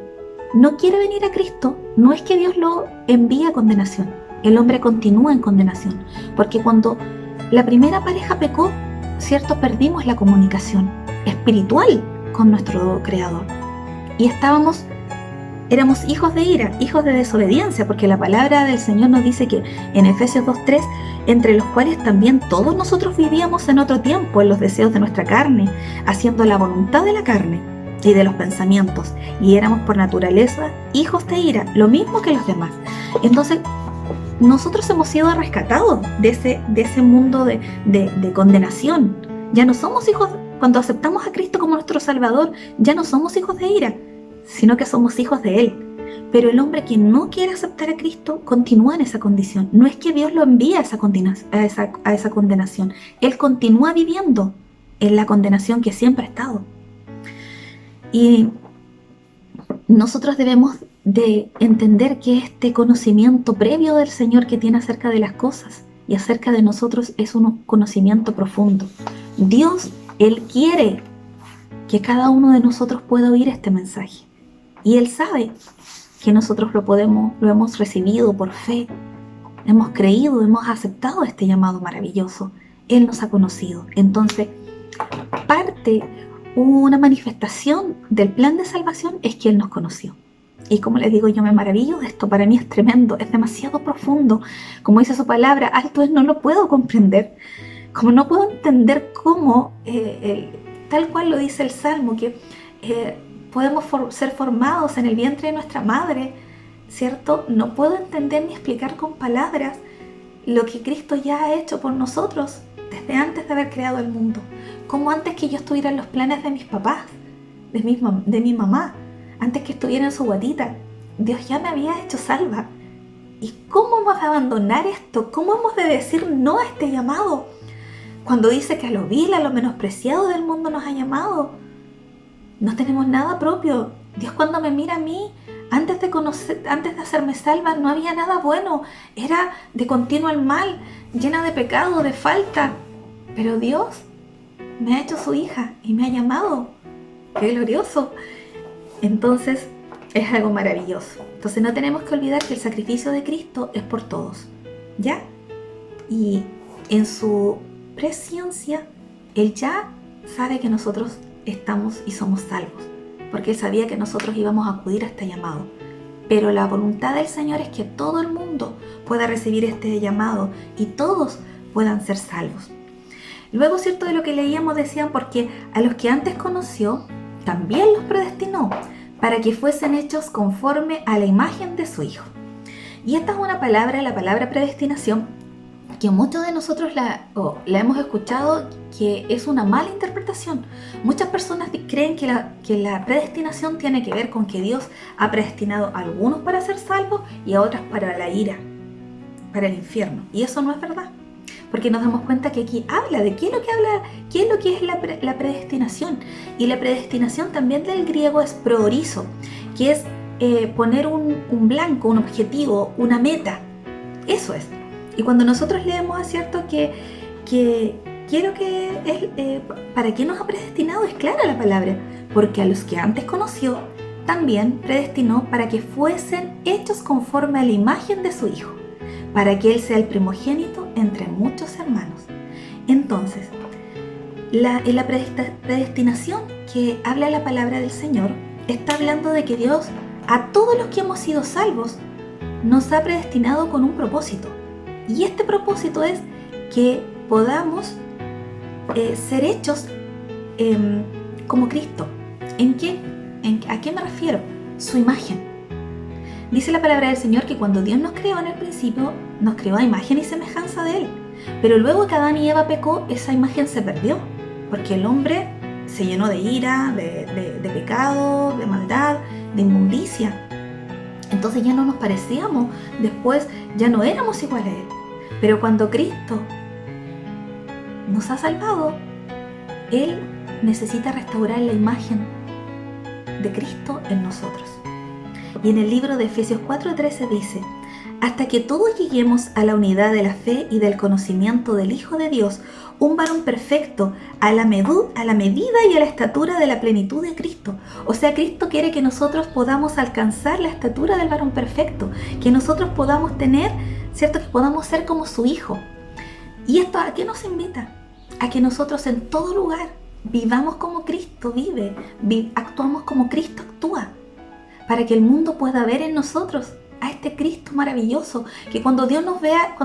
no quiere venir a Cristo, no es que Dios lo envíe a condenación. El hombre continúa en condenación. Porque cuando la primera pareja pecó, ¿cierto?, perdimos la comunicación espiritual con nuestro Creador. Y éramos hijos de ira, hijos de desobediencia, porque la palabra del Señor nos dice que en Efesios 2:3, entre los cuales también todos nosotros vivíamos en otro tiempo, en los deseos de nuestra carne, haciendo la voluntad de la carne y de los pensamientos, y éramos por naturaleza hijos de ira, lo mismo que los demás. Entonces, nosotros hemos sido rescatados de ese mundo de condenación. Ya no somos hijos, cuando aceptamos a Cristo como nuestro Salvador, ya no somos hijos de ira, sino que somos hijos de Él. Pero el hombre que no quiere aceptar a Cristo continúa en esa condición. No es que Dios lo envíe a esa condenación. Él continúa viviendo en la condenación que siempre ha estado. Y nosotros debemos de entender que este conocimiento previo del Señor que tiene acerca de las cosas y acerca de nosotros es un conocimiento profundo. Dios, Él quiere que cada uno de nosotros pueda oír este mensaje. Y Él sabe que nosotros lo hemos recibido por fe, hemos creído, hemos aceptado este llamado maravilloso. Él nos ha conocido. Entonces, una manifestación del plan de salvación es que Él nos conoció. Y como les digo, yo me maravillo de esto. Para mí es tremendo, es demasiado profundo. Como dice su palabra, alto es, no lo puedo comprender. Como no puedo entender cómo, tal cual lo dice el Salmo, que podemos ser formados en el vientre de nuestra madre, ¿cierto? No puedo entender ni explicar con palabras lo que Cristo ya ha hecho por nosotros desde antes de haber creado el mundo. Como antes que yo estuviera en los planes de mis papás, de mi mamá, antes que estuviera en su guatita, Dios ya me había hecho salva. ¿Y cómo hemos de abandonar esto? ¿Cómo hemos de decir no a este llamado? Cuando dice que a lo vil, a lo menospreciado del mundo nos ha llamado. No tenemos nada propio. Dios, cuando me mira a mí, antes de hacerme salva, no había nada bueno. Era de continuo el mal, llena de pecado, de falta. Pero Dios me ha hecho su hija y me ha llamado. ¡Qué glorioso! Entonces, es algo maravilloso. Entonces, no tenemos que olvidar que el sacrificio de Cristo es por todos, ¿ya? Y en su presciencia, Él ya sabe que nosotros estamos y somos salvos, porque Él sabía que nosotros íbamos a acudir a este llamado. Pero la voluntad del Señor es que todo el mundo pueda recibir este llamado y todos puedan ser salvos. Luego, cierto, de lo que leíamos decían, porque a los que antes conoció, también los predestinó para que fuesen hechos conforme a la imagen de su Hijo. Y esta es una palabra, la palabra predestinación, que muchos de nosotros la hemos escuchado, que es una mala interpretación. Muchas personas creen que la predestinación tiene que ver con que Dios ha predestinado a algunos para ser salvos y a otros para la ira, para el infierno. Y eso no es verdad. Porque nos damos cuenta que aquí habla de qué es lo que es la predestinación. Y la predestinación también del griego es proorizo, que es poner un blanco, un objetivo, una meta. Eso es. Y cuando nosotros leemos, es cierto que quiero que ¿para qué nos ha predestinado? Es clara la palabra. Porque a los que antes conoció, también predestinó para que fuesen hechos conforme a la imagen de su Hijo, para que Él sea el primogénito entre muchos hermanos. Entonces, en la predestinación que habla la palabra del Señor, está hablando de que Dios, a todos los que hemos sido salvos, nos ha predestinado con un propósito. Y este propósito es que podamos ser hechos como Cristo. ¿A qué me refiero? Su imagen. Dice la palabra del Señor que cuando Dios nos creó en el principio, nos creó a imagen y semejanza de Él. Pero luego que Adán y Eva pecó, esa imagen se perdió. Porque el hombre se llenó de ira, de pecado, de maldad, de inmundicia. Entonces ya no nos parecíamos, después ya no éramos igual a Él. Pero cuando Cristo nos ha salvado, Él necesita restaurar la imagen de Cristo en nosotros. Y en el libro de Efesios 4:13 dice: hasta que todos lleguemos a la unidad de la fe y del conocimiento del Hijo de Dios, un varón perfecto, a la medida y a la estatura de la plenitud de Cristo. O sea, Cristo quiere que nosotros podamos alcanzar la estatura del varón perfecto, que nosotros podamos tener, ¿cierto? Que podamos ser como su Hijo. ¿Y esto a qué nos invita? A que nosotros en todo lugar vivamos como Cristo vive, actuamos como Cristo actúa, para que el mundo pueda ver en nosotros a este Cristo maravilloso, que cuando Dios nos vea,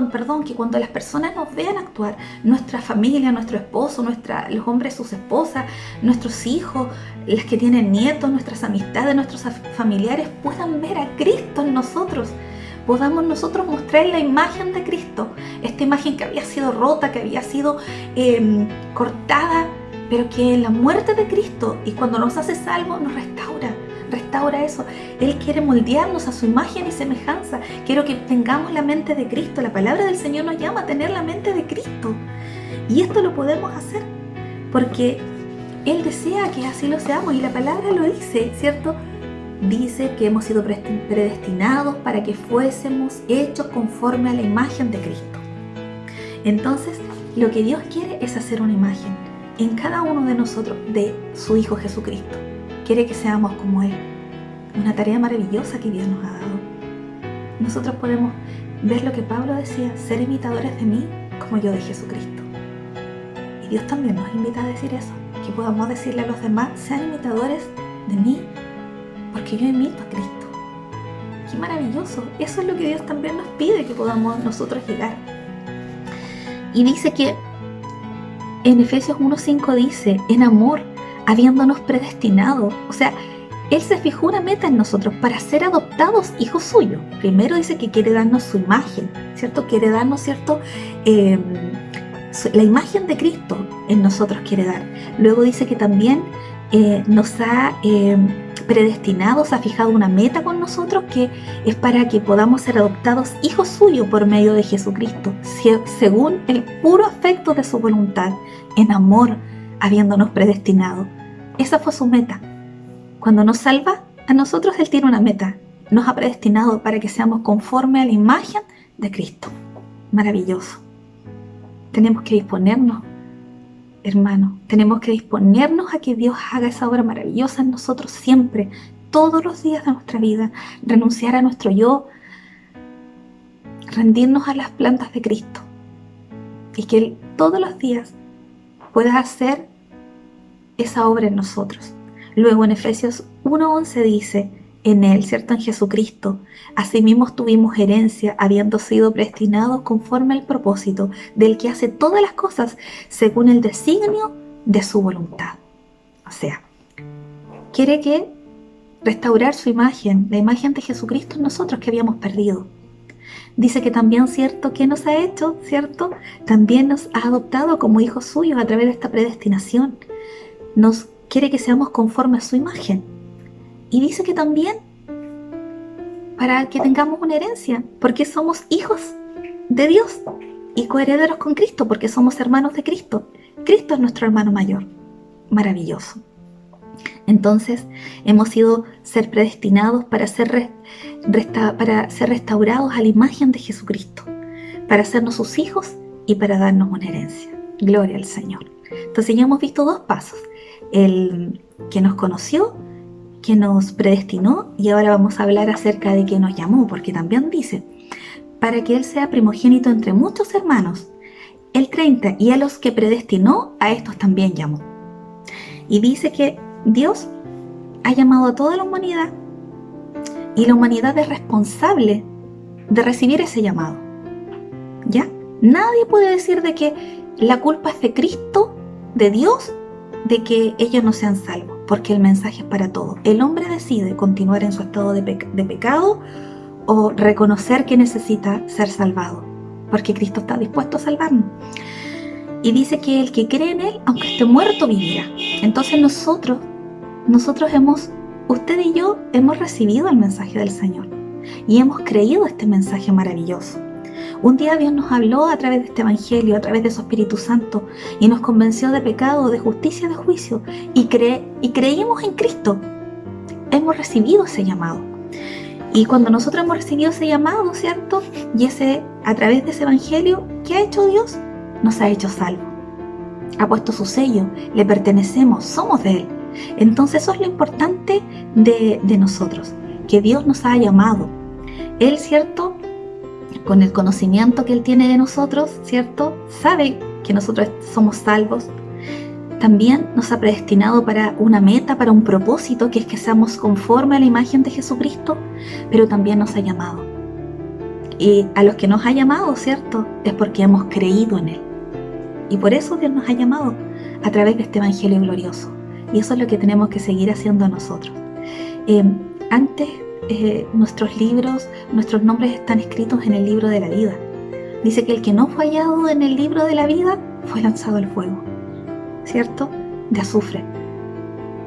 que cuando las personas nos vean actuar, nuestra familia, nuestro esposo, los hombres, sus esposas, nuestros hijos, las que tienen nietos, nuestras amistades, nuestros familiares, puedan ver a Cristo en nosotros, podamos nosotros mostrar la imagen de Cristo, esta imagen que había sido rota, que había sido cortada, pero que en la muerte de Cristo y cuando nos hace salvos nos restaura eso. Él quiere moldearnos a su imagen y semejanza. Quiero que tengamos la mente de Cristo. La palabra del Señor nos llama a tener la mente de Cristo. Y esto lo podemos hacer porque Él desea que así lo seamos. Y la palabra lo dice, ¿cierto? dice que hemos sido predestinados para que fuésemos hechos conforme a la imagen de Cristo. Entonces, lo que Dios quiere es hacer una imagen en cada uno de nosotros de su Hijo Jesucristo. Quiere que seamos como Él. Una tarea maravillosa que Dios nos ha dado. Nosotros podemos ver lo que Pablo decía, ser imitadores de mí como yo de Jesucristo. Y Dios también nos invita a decir eso, que podamos decirle a los demás, sean imitadores de mí, porque yo imito a Cristo. ¡Qué maravilloso! Eso es lo que Dios también nos pide, que podamos nosotros llegar. Y dice que en Efesios 1:5 dice, en amor, habiéndonos predestinado. O sea, Él se fijó una meta en nosotros para ser adoptados hijos suyos. Primero dice que quiere darnos su imagen, ¿cierto? Quiere darnos, ¿cierto? La imagen de Cristo en nosotros quiere dar. Luego dice que también nos ha predestinados, ha fijado una meta con nosotros que es para que podamos ser adoptados hijos suyos por medio de Jesucristo, según el puro afecto de su voluntad, en amor, habiéndonos predestinado. Esa fue su meta. Cuando nos salva, a nosotros Él tiene una meta. Nos ha predestinado para que seamos conforme a la imagen de Cristo. Maravilloso. Tenemos que disponernos, hermanos. Tenemos que disponernos a que Dios haga esa obra maravillosa en nosotros siempre, todos los días de nuestra vida. Renunciar a nuestro yo, rendirnos a las plantas de Cristo. Y que Él todos los días pueda hacer esa obra en nosotros. Luego en Efesios 1:11 dice, en Él, ¿cierto? En Jesucristo, asimismo tuvimos herencia, habiendo sido predestinados conforme al propósito del que hace todas las cosas según el designio de su voluntad. O sea, quiere que restaurar su imagen, la imagen de Jesucristo en nosotros que habíamos perdido. Dice que también, ¿cierto? ¿Qué nos ha hecho? ¿Cierto? También nos ha adoptado como hijos suyos a través de esta predestinación. Nos quiere que seamos conformes a su imagen. Y dice que también para que tengamos una herencia, porque somos hijos de Dios y coherederos con Cristo, porque somos hermanos de Cristo. Cristo es nuestro hermano mayor. Maravilloso. Entonces, hemos sido ser predestinados para ser restaurados a la imagen de Jesucristo, para hacernos sus hijos y para darnos una herencia. Gloria al Señor. Entonces ya hemos visto dos pasos. El que nos conoció, que nos predestinó, y ahora vamos a hablar acerca de que nos llamó, porque también dice, para que Él sea primogénito entre muchos hermanos. El 30, y a los que predestinó, a estos también llamó. Y dice que Dios ha llamado a toda la humanidad, y la humanidad es responsable de recibir ese llamado. ¿Ya? Nadie puede decir de que la culpa es de Cristo, de Dios, de que ellos no sean salvos, porque el mensaje es para todos. El hombre decide continuar en su estado de pecado o reconocer que necesita ser salvado, porque Cristo está dispuesto a salvarnos. Y dice que el que cree en Él, aunque esté muerto, vivirá. Entonces nosotros usted y yo, hemos recibido el mensaje del Señor y hemos creído este mensaje maravilloso. Un día Dios nos habló a través de este evangelio, a través de su Espíritu Santo, y nos convenció de pecado, de justicia, de juicio, y creímos en Cristo. Hemos recibido ese llamado. Y cuando nosotros hemos recibido ese llamado, ¿cierto? Y a través de ese evangelio, ¿qué ha hecho Dios? Nos ha hecho salvos. Ha puesto su sello, le pertenecemos, somos de Él. Entonces eso es lo importante de nosotros, que Dios nos ha llamado. Él, ¿cierto?, con el conocimiento que Él tiene de nosotros, ¿cierto?, sabe que nosotros somos salvos. También nos ha predestinado para una meta, para un propósito, que es que seamos conforme a la imagen de Jesucristo, pero también nos ha llamado. Y a los que nos ha llamado, ¿cierto?, es porque hemos creído en Él. Y por eso Dios nos ha llamado a través de este evangelio glorioso. Y eso es lo que tenemos que seguir haciendo nosotros. Antes, nuestros libros, nuestros nombres están escritos en el libro de la vida. Dice que el que no fue hallado en el libro de la vida fue lanzado al fuego, ¿cierto?, de azufre.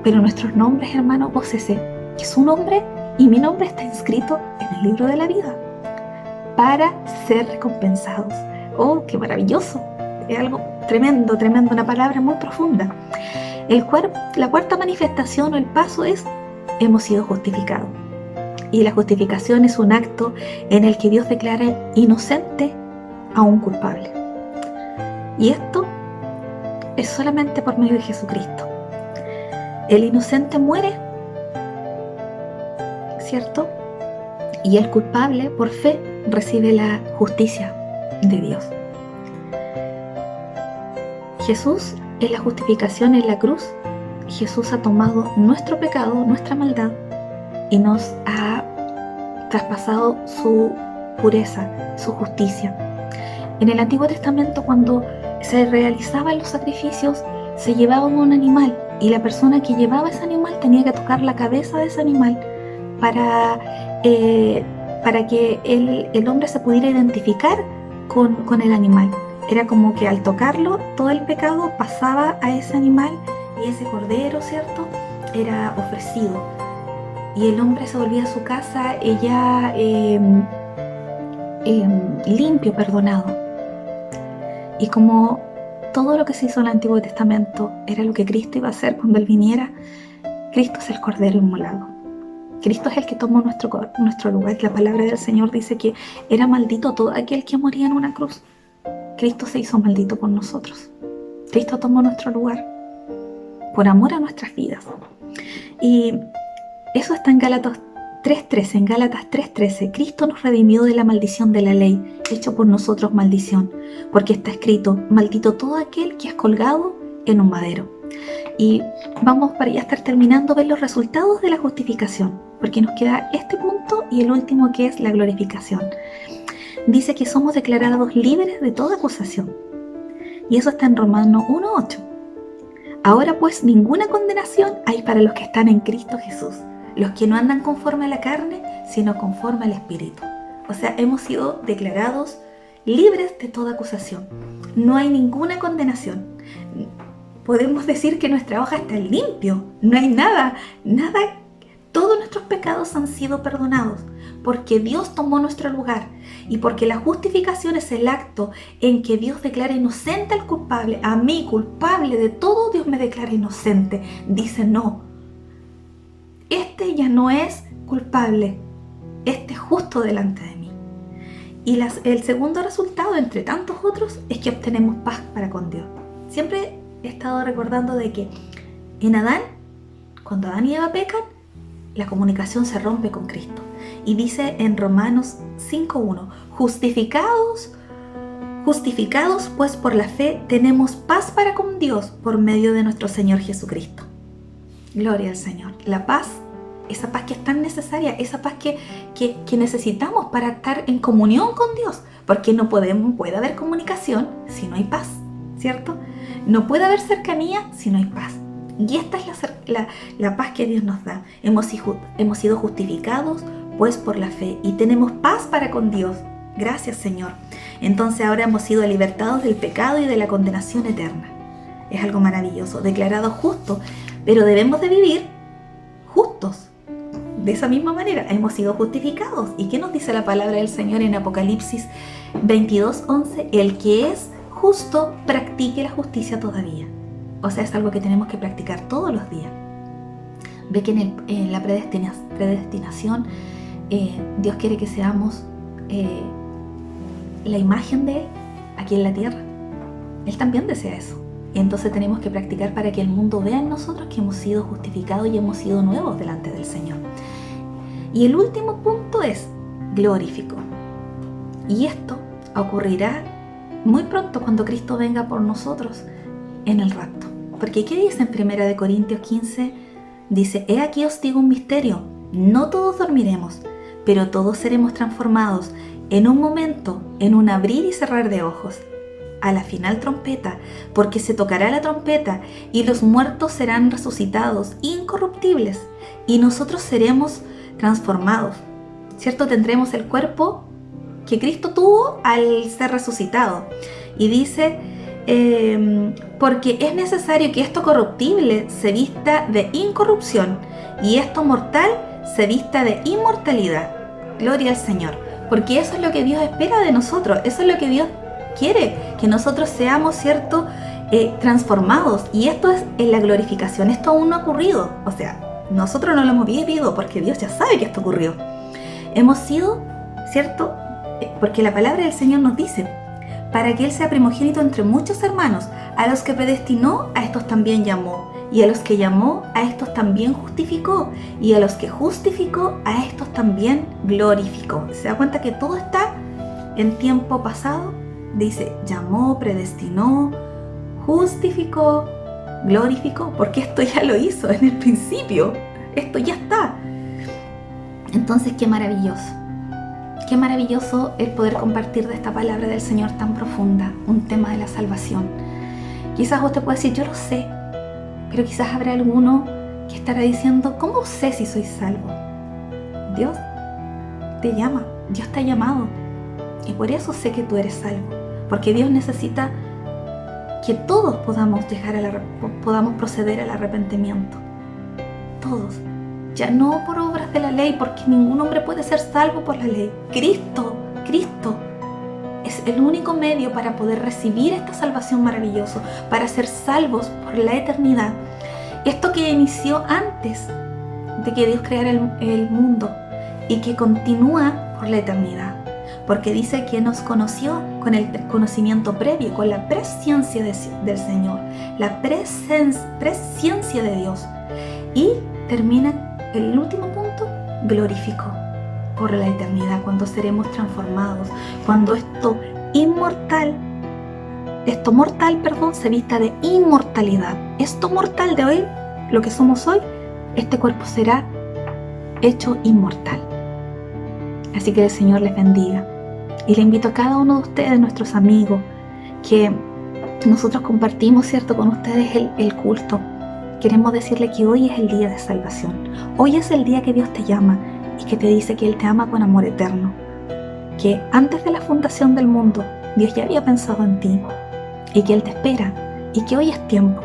Pero nuestros nombres, hermano, gócese, que su nombre y mi nombre está inscrito en el libro de la vida para ser recompensados. ¡Oh, qué maravilloso! Es algo tremendo, tremendo, una palabra muy profunda. La cuarta manifestación o el paso es hemos sido justificados. Y la justificación es un acto en el que Dios declara inocente a un culpable. Y esto es solamente por medio de Jesucristo. El inocente muere, ¿cierto? Y el culpable, por fe, recibe la justicia de Dios. Jesús, en la justificación en la cruz, Jesús ha tomado nuestro pecado, nuestra maldad, y nos ha traspasado su pureza, su justicia. En el Antiguo Testamento, cuando se realizaban los sacrificios, se llevaba un animal, y la persona que llevaba ese animal tenía que tocar la cabeza de ese animal para que el hombre se pudiera identificar con el animal. Era como que al tocarlo, todo el pecado pasaba a ese animal, y ese cordero, ¿cierto?, era ofrecido. Y el hombre se volvía a su casa ya limpio, perdonado. Y como todo lo que se hizo en el Antiguo Testamento era lo que Cristo iba a hacer cuando Él viniera, Cristo es el cordero inmolado. Cristo es el que tomó nuestro lugar. La palabra del Señor dice que era maldito todo aquel que moría en una cruz. Cristo se hizo maldito por nosotros. Cristo tomó nuestro lugar por amor a nuestras vidas. Y eso está en Gálatas 3:13. En Gálatas 3:13, Cristo nos redimió de la maldición de la ley, hecho por nosotros maldición, porque está escrito: maldito todo aquel que es colgado en un madero. Y vamos, para ya estar terminando, ver los resultados de la justificación, porque nos queda este punto y el último, que es la glorificación. Dice que somos declarados libres de toda acusación, y eso está en Romanos 1:8. Ahora pues ninguna condenación hay para los que están en Cristo Jesús, los que no andan conforme a la carne, sino conforme al Espíritu. O sea, hemos sido declarados libres de toda acusación. No hay ninguna condenación. Podemos decir que nuestra hoja está limpio. No hay nada. Todos nuestros pecados han sido perdonados, porque Dios tomó nuestro lugar, y porque la justificación es el acto en que Dios declara inocente al culpable. A mí, culpable de todo, Dios me declara inocente. Dice: no, este ya no es culpable, este es justo delante de mí. Y el segundo resultado, entre tantos otros, es que obtenemos paz para con Dios. Siempre he estado recordando de que en Adán, cuando Adán y Eva pecan, la comunicación se rompe con Cristo. Y dice en Romanos 5:1, justificados pues por la fe, tenemos paz para con Dios por medio de nuestro Señor Jesucristo. Gloria al Señor. La paz, esa paz que es tan necesaria, esa paz que necesitamos para estar en comunión con Dios, porque no puede haber comunicación si no hay paz, ¿cierto? No puede haber cercanía si no hay paz. Y esta es la paz que Dios nos da. Hemos sido justificados pues por la fe, y tenemos paz para con Dios. Gracias, Señor. Entonces ahora hemos sido libertados del pecado y de la condenación eterna. Es algo maravilloso, declarados justos, pero debemos de vivir justos. De esa misma manera hemos sido justificados. ¿Y qué nos dice la palabra del Señor en Apocalipsis 22:11? El que es justo practique la justicia todavía. O sea, es algo que tenemos que practicar todos los días. Ve que en la predestinación Dios quiere que seamos la imagen de Él aquí en la tierra. Él también desea eso. Y entonces tenemos que practicar para que el mundo vea en nosotros que hemos sido justificados y hemos sido nuevos delante del Señor. Y el último punto es glorifico. Y esto ocurrirá muy pronto, cuando Cristo venga por nosotros en el rapto. Porque ¿qué dice en 1 Corintios 15? Dice: he aquí os digo un misterio, no todos dormiremos, pero todos seremos transformados en un momento, en un abrir y cerrar de ojos, a la final trompeta, porque se tocará la trompeta y los muertos serán resucitados incorruptibles, y nosotros seremos transformados, ¿cierto? Tendremos el cuerpo que Cristo tuvo al ser resucitado. Y dice: porque es necesario que esto corruptible se vista de incorrupción y esto mortal se vista de inmortalidad. Gloria al Señor, porque eso es lo que Dios espera de nosotros, eso es lo que Dios quiere, que nosotros seamos, ¿cierto?, transformados. Y esto es en la glorificación. Esto aún no ha ocurrido, o sea, Nosotros no lo hemos vivido porque Dios ya sabe que esto ocurrió. Hemos sido, ¿cierto? Porque la palabra del Señor nos dice, para que Él sea primogénito entre muchos hermanos, a los que predestinó, a estos también llamó, y a los que llamó, a estos también justificó, y a los que justificó, a estos también glorificó. ¿Se da cuenta que todo está en tiempo pasado? Dice, llamó, predestinó, justificó, glorificó, porque esto ya lo hizo en el principio, esto ya está. Entonces, qué maravilloso el poder compartir de esta palabra del Señor tan profunda, un tema de la salvación. Quizás usted puede decir, yo lo sé, pero quizás habrá alguno que estará diciendo, ¿cómo sé si soy salvo? Dios te llama, Dios te ha llamado, y por eso sé que tú eres salvo, porque Dios necesita que todos podamos proceder al arrepentimiento, todos, ya no por obras de la ley, porque ningún hombre puede ser salvo por la ley. Cristo es el único medio para poder recibir esta salvación maravillosa, para ser salvos por la eternidad. Esto que inició antes de que Dios creara el mundo y que continúa por la eternidad, porque dice que nos conoció con el conocimiento previo, con la presciencia del Señor, la presciencia de Dios. Y termina el último punto, glorificó por la eternidad, cuando seremos transformados, cuando esto mortal, se vista de inmortalidad. Esto mortal de hoy, lo que somos hoy, este cuerpo será hecho inmortal. Así que el Señor les bendiga. Y le invito a cada uno de ustedes, nuestros amigos, que nosotros compartimos, ¿cierto?, con ustedes el culto. Queremos decirle que hoy es el día de salvación. Hoy es el día que Dios te llama y que te dice que Él te ama con amor eterno. Que antes de la fundación del mundo, Dios ya había pensado en ti y que Él te espera y que hoy es tiempo.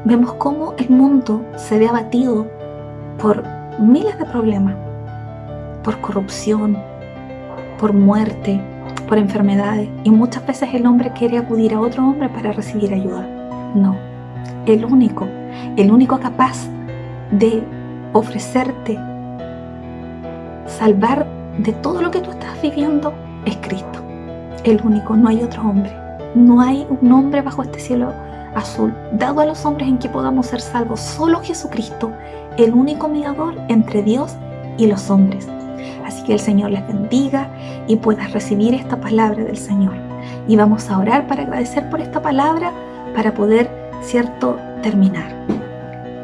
Vemos cómo el mundo se ve abatido por miles de problemas, por corrupción, por muerte, por enfermedades, y muchas veces el hombre quiere acudir a otro hombre para recibir ayuda. No, el único capaz de ofrecerte, salvar de todo lo que tú estás viviendo es Cristo. El único, no hay otro hombre. No hay un hombre bajo este cielo azul dado a los hombres en que podamos ser salvos. Solo Jesucristo, el único mediador entre Dios y los hombres. Así que el Señor les bendiga y puedas recibir esta palabra del Señor. Y vamos a orar para agradecer por esta palabra, para poder, ¿cierto?, terminar.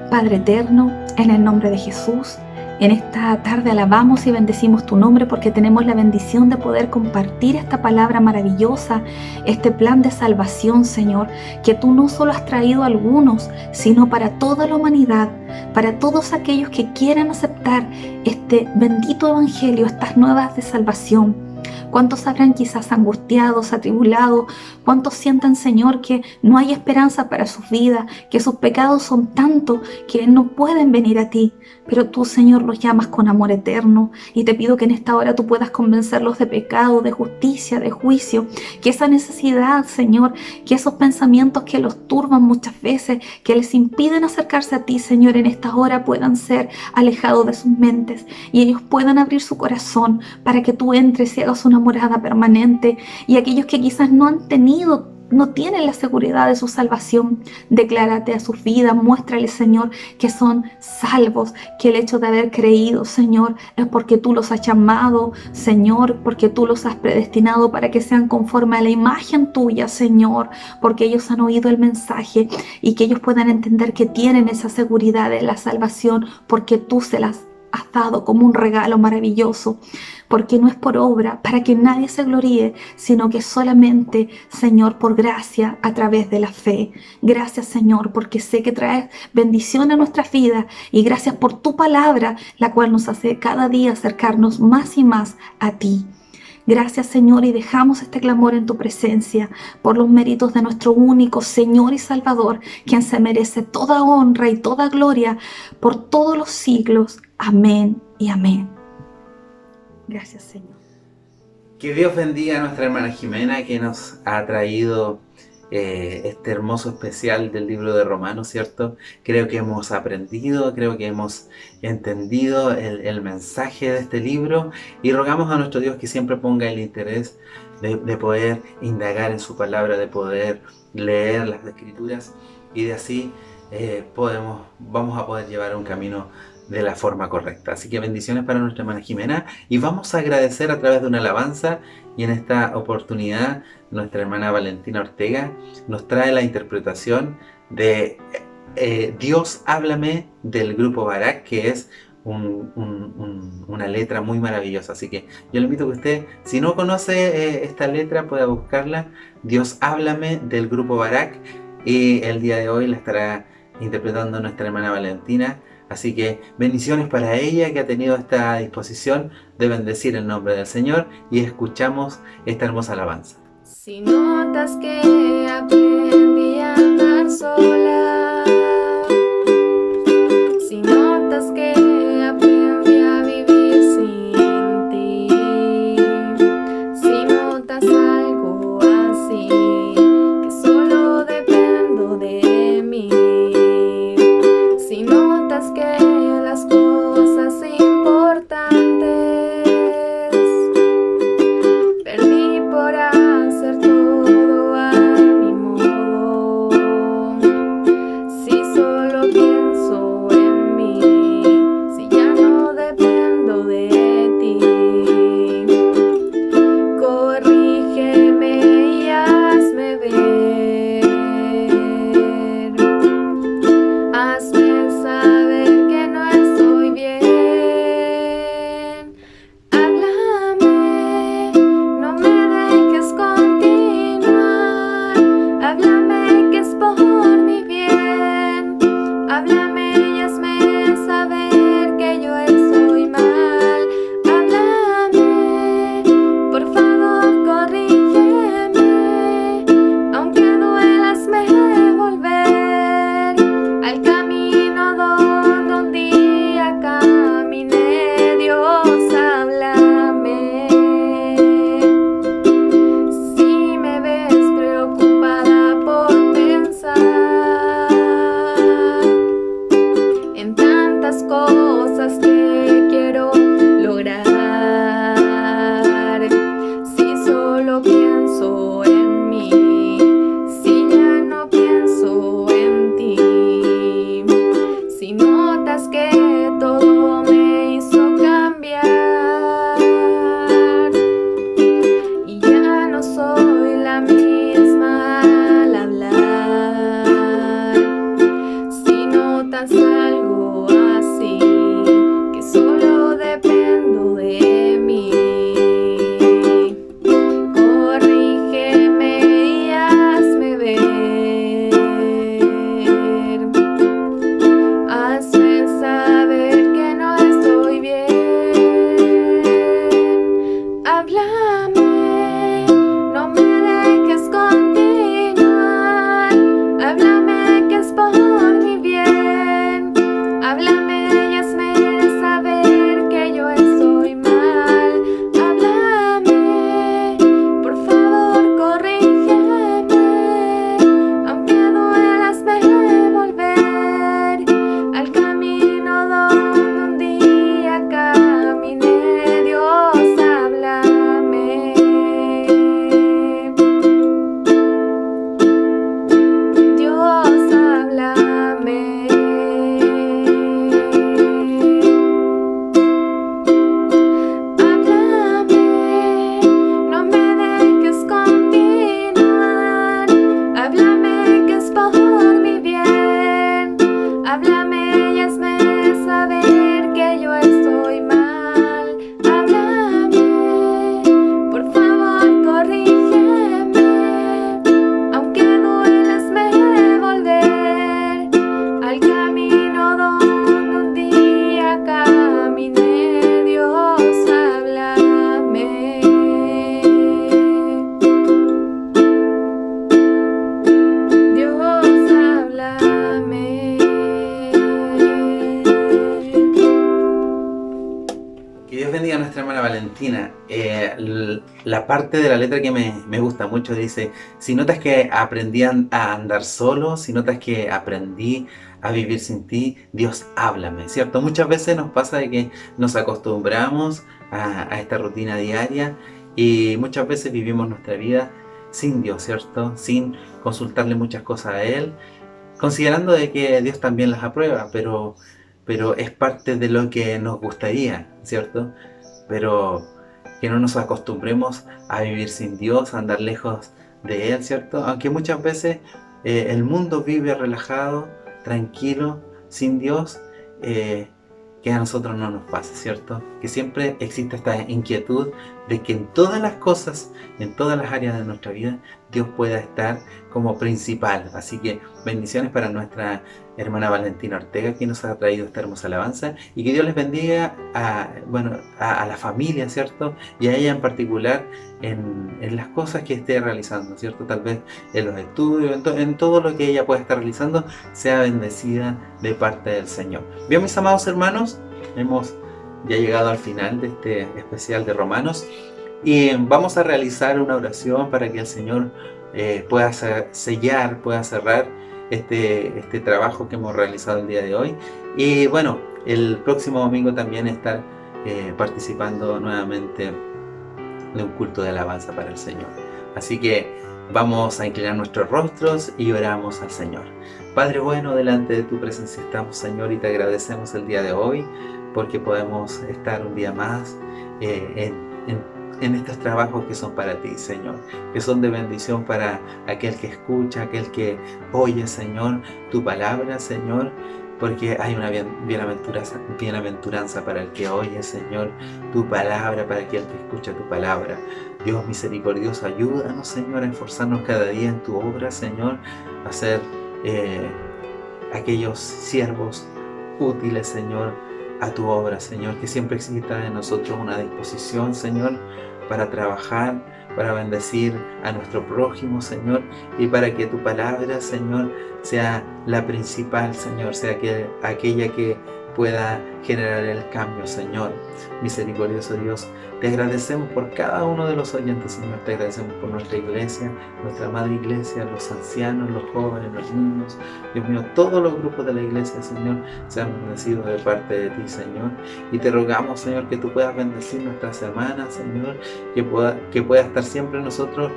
Padre eterno, en el nombre de Jesús, en esta tarde alabamos y bendecimos tu nombre porque tenemos la bendición de poder compartir esta palabra maravillosa, este plan de salvación, Señor, que tú no solo has traído a algunos, sino para toda la humanidad, para todos aquellos que quieran aceptar este bendito evangelio, estas nuevas de salvación. ¿Cuántos habrán quizás angustiados, atribulados? ¿Cuántos sientan, Señor, que no hay esperanza para sus vidas, que sus pecados son tantos que no pueden venir a ti? Pero tú, Señor, los llamas con amor eterno y te pido que en esta hora tú puedas convencerlos de pecado, de justicia, de juicio, que esa necesidad, Señor, que esos pensamientos que los turban muchas veces, que les impiden acercarse a ti, Señor, en esta hora puedan ser alejados de sus mentes y ellos puedan abrir su corazón para que tú entres y hagas una morada permanente. Y aquellos que quizás no tienen la seguridad de su salvación, declárate a sus vidas, muéstrales, Señor, que son salvos, que el hecho de haber creído, Señor, es porque tú los has llamado, Señor, porque tú los has predestinado para que sean conforme a la imagen tuya, Señor, porque ellos han oído el mensaje y que ellos puedan entender que tienen esa seguridad de la salvación porque tú se las has dado como un regalo maravilloso, porque no es por obra, para que nadie se gloríe, sino que solamente, Señor, por gracia, a través de la fe. Gracias, Señor, porque sé que traes bendición a nuestras vidas, y gracias por tu palabra, la cual nos hace cada día acercarnos más y más a ti. Gracias, Señor, y dejamos este clamor en tu presencia por los méritos de nuestro único Señor y Salvador, quien se merece toda honra y toda gloria por todos los siglos. Amén y amén. Gracias, Señor. Que Dios bendiga a nuestra hermana Jimena, que nos ha traído este hermoso especial del libro de Romanos, ¿cierto? Creo que hemos aprendido, creo que hemos entendido el mensaje de este libro y rogamos a nuestro Dios que siempre ponga el interés de poder indagar en su palabra, de poder leer las Escrituras y de así vamos a poder llevar un camino de la forma correcta. Así que bendiciones para nuestra hermana Jimena y vamos a agradecer a través de una alabanza y en esta oportunidad nuestra hermana Valentina Ortega nos trae la interpretación de Dios háblame del grupo Barak, que es una letra muy maravillosa. Así que yo le invito a que usted, si no conoce esta letra, pueda buscarla. Dios háblame del grupo Barak, y el día de hoy la estará interpretando nuestra hermana Valentina. Así que bendiciones para ella que ha tenido esta disposición de bendecir el nombre del Señor, y escuchamos esta hermosa alabanza. Si notas que aprendí a andar sola, si notas que aprendí a vivir sin ti, si notas algo así, que solo dependo de mí, si notas que las cosas importantes perdí por hacer todo a Valentina, la parte de la letra que me gusta mucho dice: si notas que aprendí a andar solo, si notas que aprendí a vivir sin ti, Dios, háblame, ¿cierto? Muchas veces nos pasa de que nos acostumbramos a esta rutina diaria y muchas veces vivimos nuestra vida sin Dios, ¿cierto? Sin consultarle muchas cosas a Él, considerando de que Dios también las aprueba, pero es parte de lo que nos gustaría, ¿cierto? Pero que no nos acostumbremos a vivir sin Dios, a andar lejos de Él, ¿cierto? Aunque muchas veces el mundo vive relajado, tranquilo, sin Dios, que a nosotros no nos pase, ¿cierto? Que siempre existe esta inquietud de que en todas las cosas, en todas las áreas de nuestra vida, Dios pueda estar como principal. Así que bendiciones para nuestra hermana Valentina Ortega, que nos ha traído esta hermosa alabanza, y que Dios les bendiga a la familia, ¿cierto? Y a ella en particular en las cosas que esté realizando, ¿cierto? Tal vez en los estudios, en todo lo que ella pueda estar realizando, sea bendecida de parte del Señor. Bien, mis amados hermanos, hemos ya llegado al final de este especial de Romanos y vamos a realizar una oración para que el Señor pueda sellar, pueda cerrar este trabajo que hemos realizado el día de hoy. Y bueno, el próximo domingo también estar participando nuevamente de un culto de alabanza para el Señor. Así que vamos a inclinar nuestros rostros y oramos al Señor. Padre bueno, delante de tu presencia estamos, Señor, y te agradecemos el día de hoy porque podemos estar un día más en estos trabajos que son para ti, Señor, que son de bendición para aquel que escucha, aquel que oye, Señor, tu palabra, Señor, porque hay una bienaventuranza para el que oye, Señor, tu palabra, para aquel que escucha tu palabra. Dios misericordioso, ayúdanos, Señor, a esforzarnos cada día en tu obra, Señor, a ser aquellos siervos útiles, Señor, a tu obra, Señor, que siempre exista en nosotros una disposición, Señor, para trabajar, para bendecir a nuestro prójimo, Señor, y para que tu palabra, Señor, sea la principal, Señor, sea aquella que pueda generar el cambio, Señor. Misericordioso Dios, te agradecemos por cada uno de los oyentes, Señor, te agradecemos por nuestra iglesia, nuestra madre iglesia, los ancianos, los jóvenes, los niños, Dios mío, todos los grupos de la iglesia, Señor, sean bendecidos de parte de ti, Señor, y te rogamos, Señor, que tú puedas bendecir nuestras hermanas, Señor, que pueda estar siempre en nosotros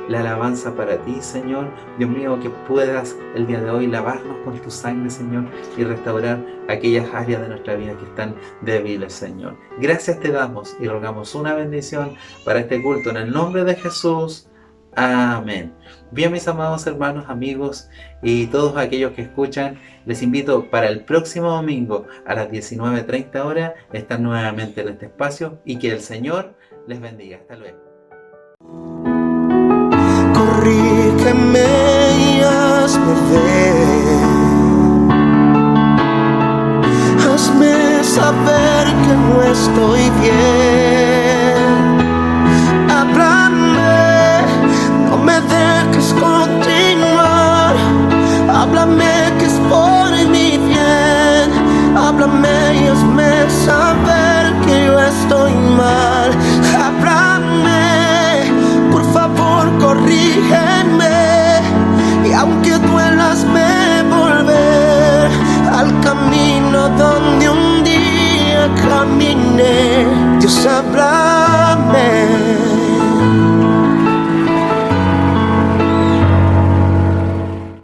la alabanza para ti, Señor, Dios mío, que puedas el día de hoy lavarnos con tu sangre, Señor, y restaurar aquellas áreas de nuestra vida que están débiles, Señor. Gracias te damos y rogamos una bendición para este culto en el nombre de Jesús. Amén. Bien, mis amados hermanos, amigos y todos aquellos que escuchan, les invito para el próximo domingo a las 19:30 horas estar nuevamente en este espacio y que el Señor les bendiga. Hasta luego. Corrígeme y hazme ver, hazme saber que no estoy bien. Háblame, no me dejes continuar. Háblame que es por mi bien. Háblame y hazme saber que yo estoy mal. Háblame, por favor, corrígeme. Y aunque duela, hazme volver al camino donde un día caminé. Dios sabe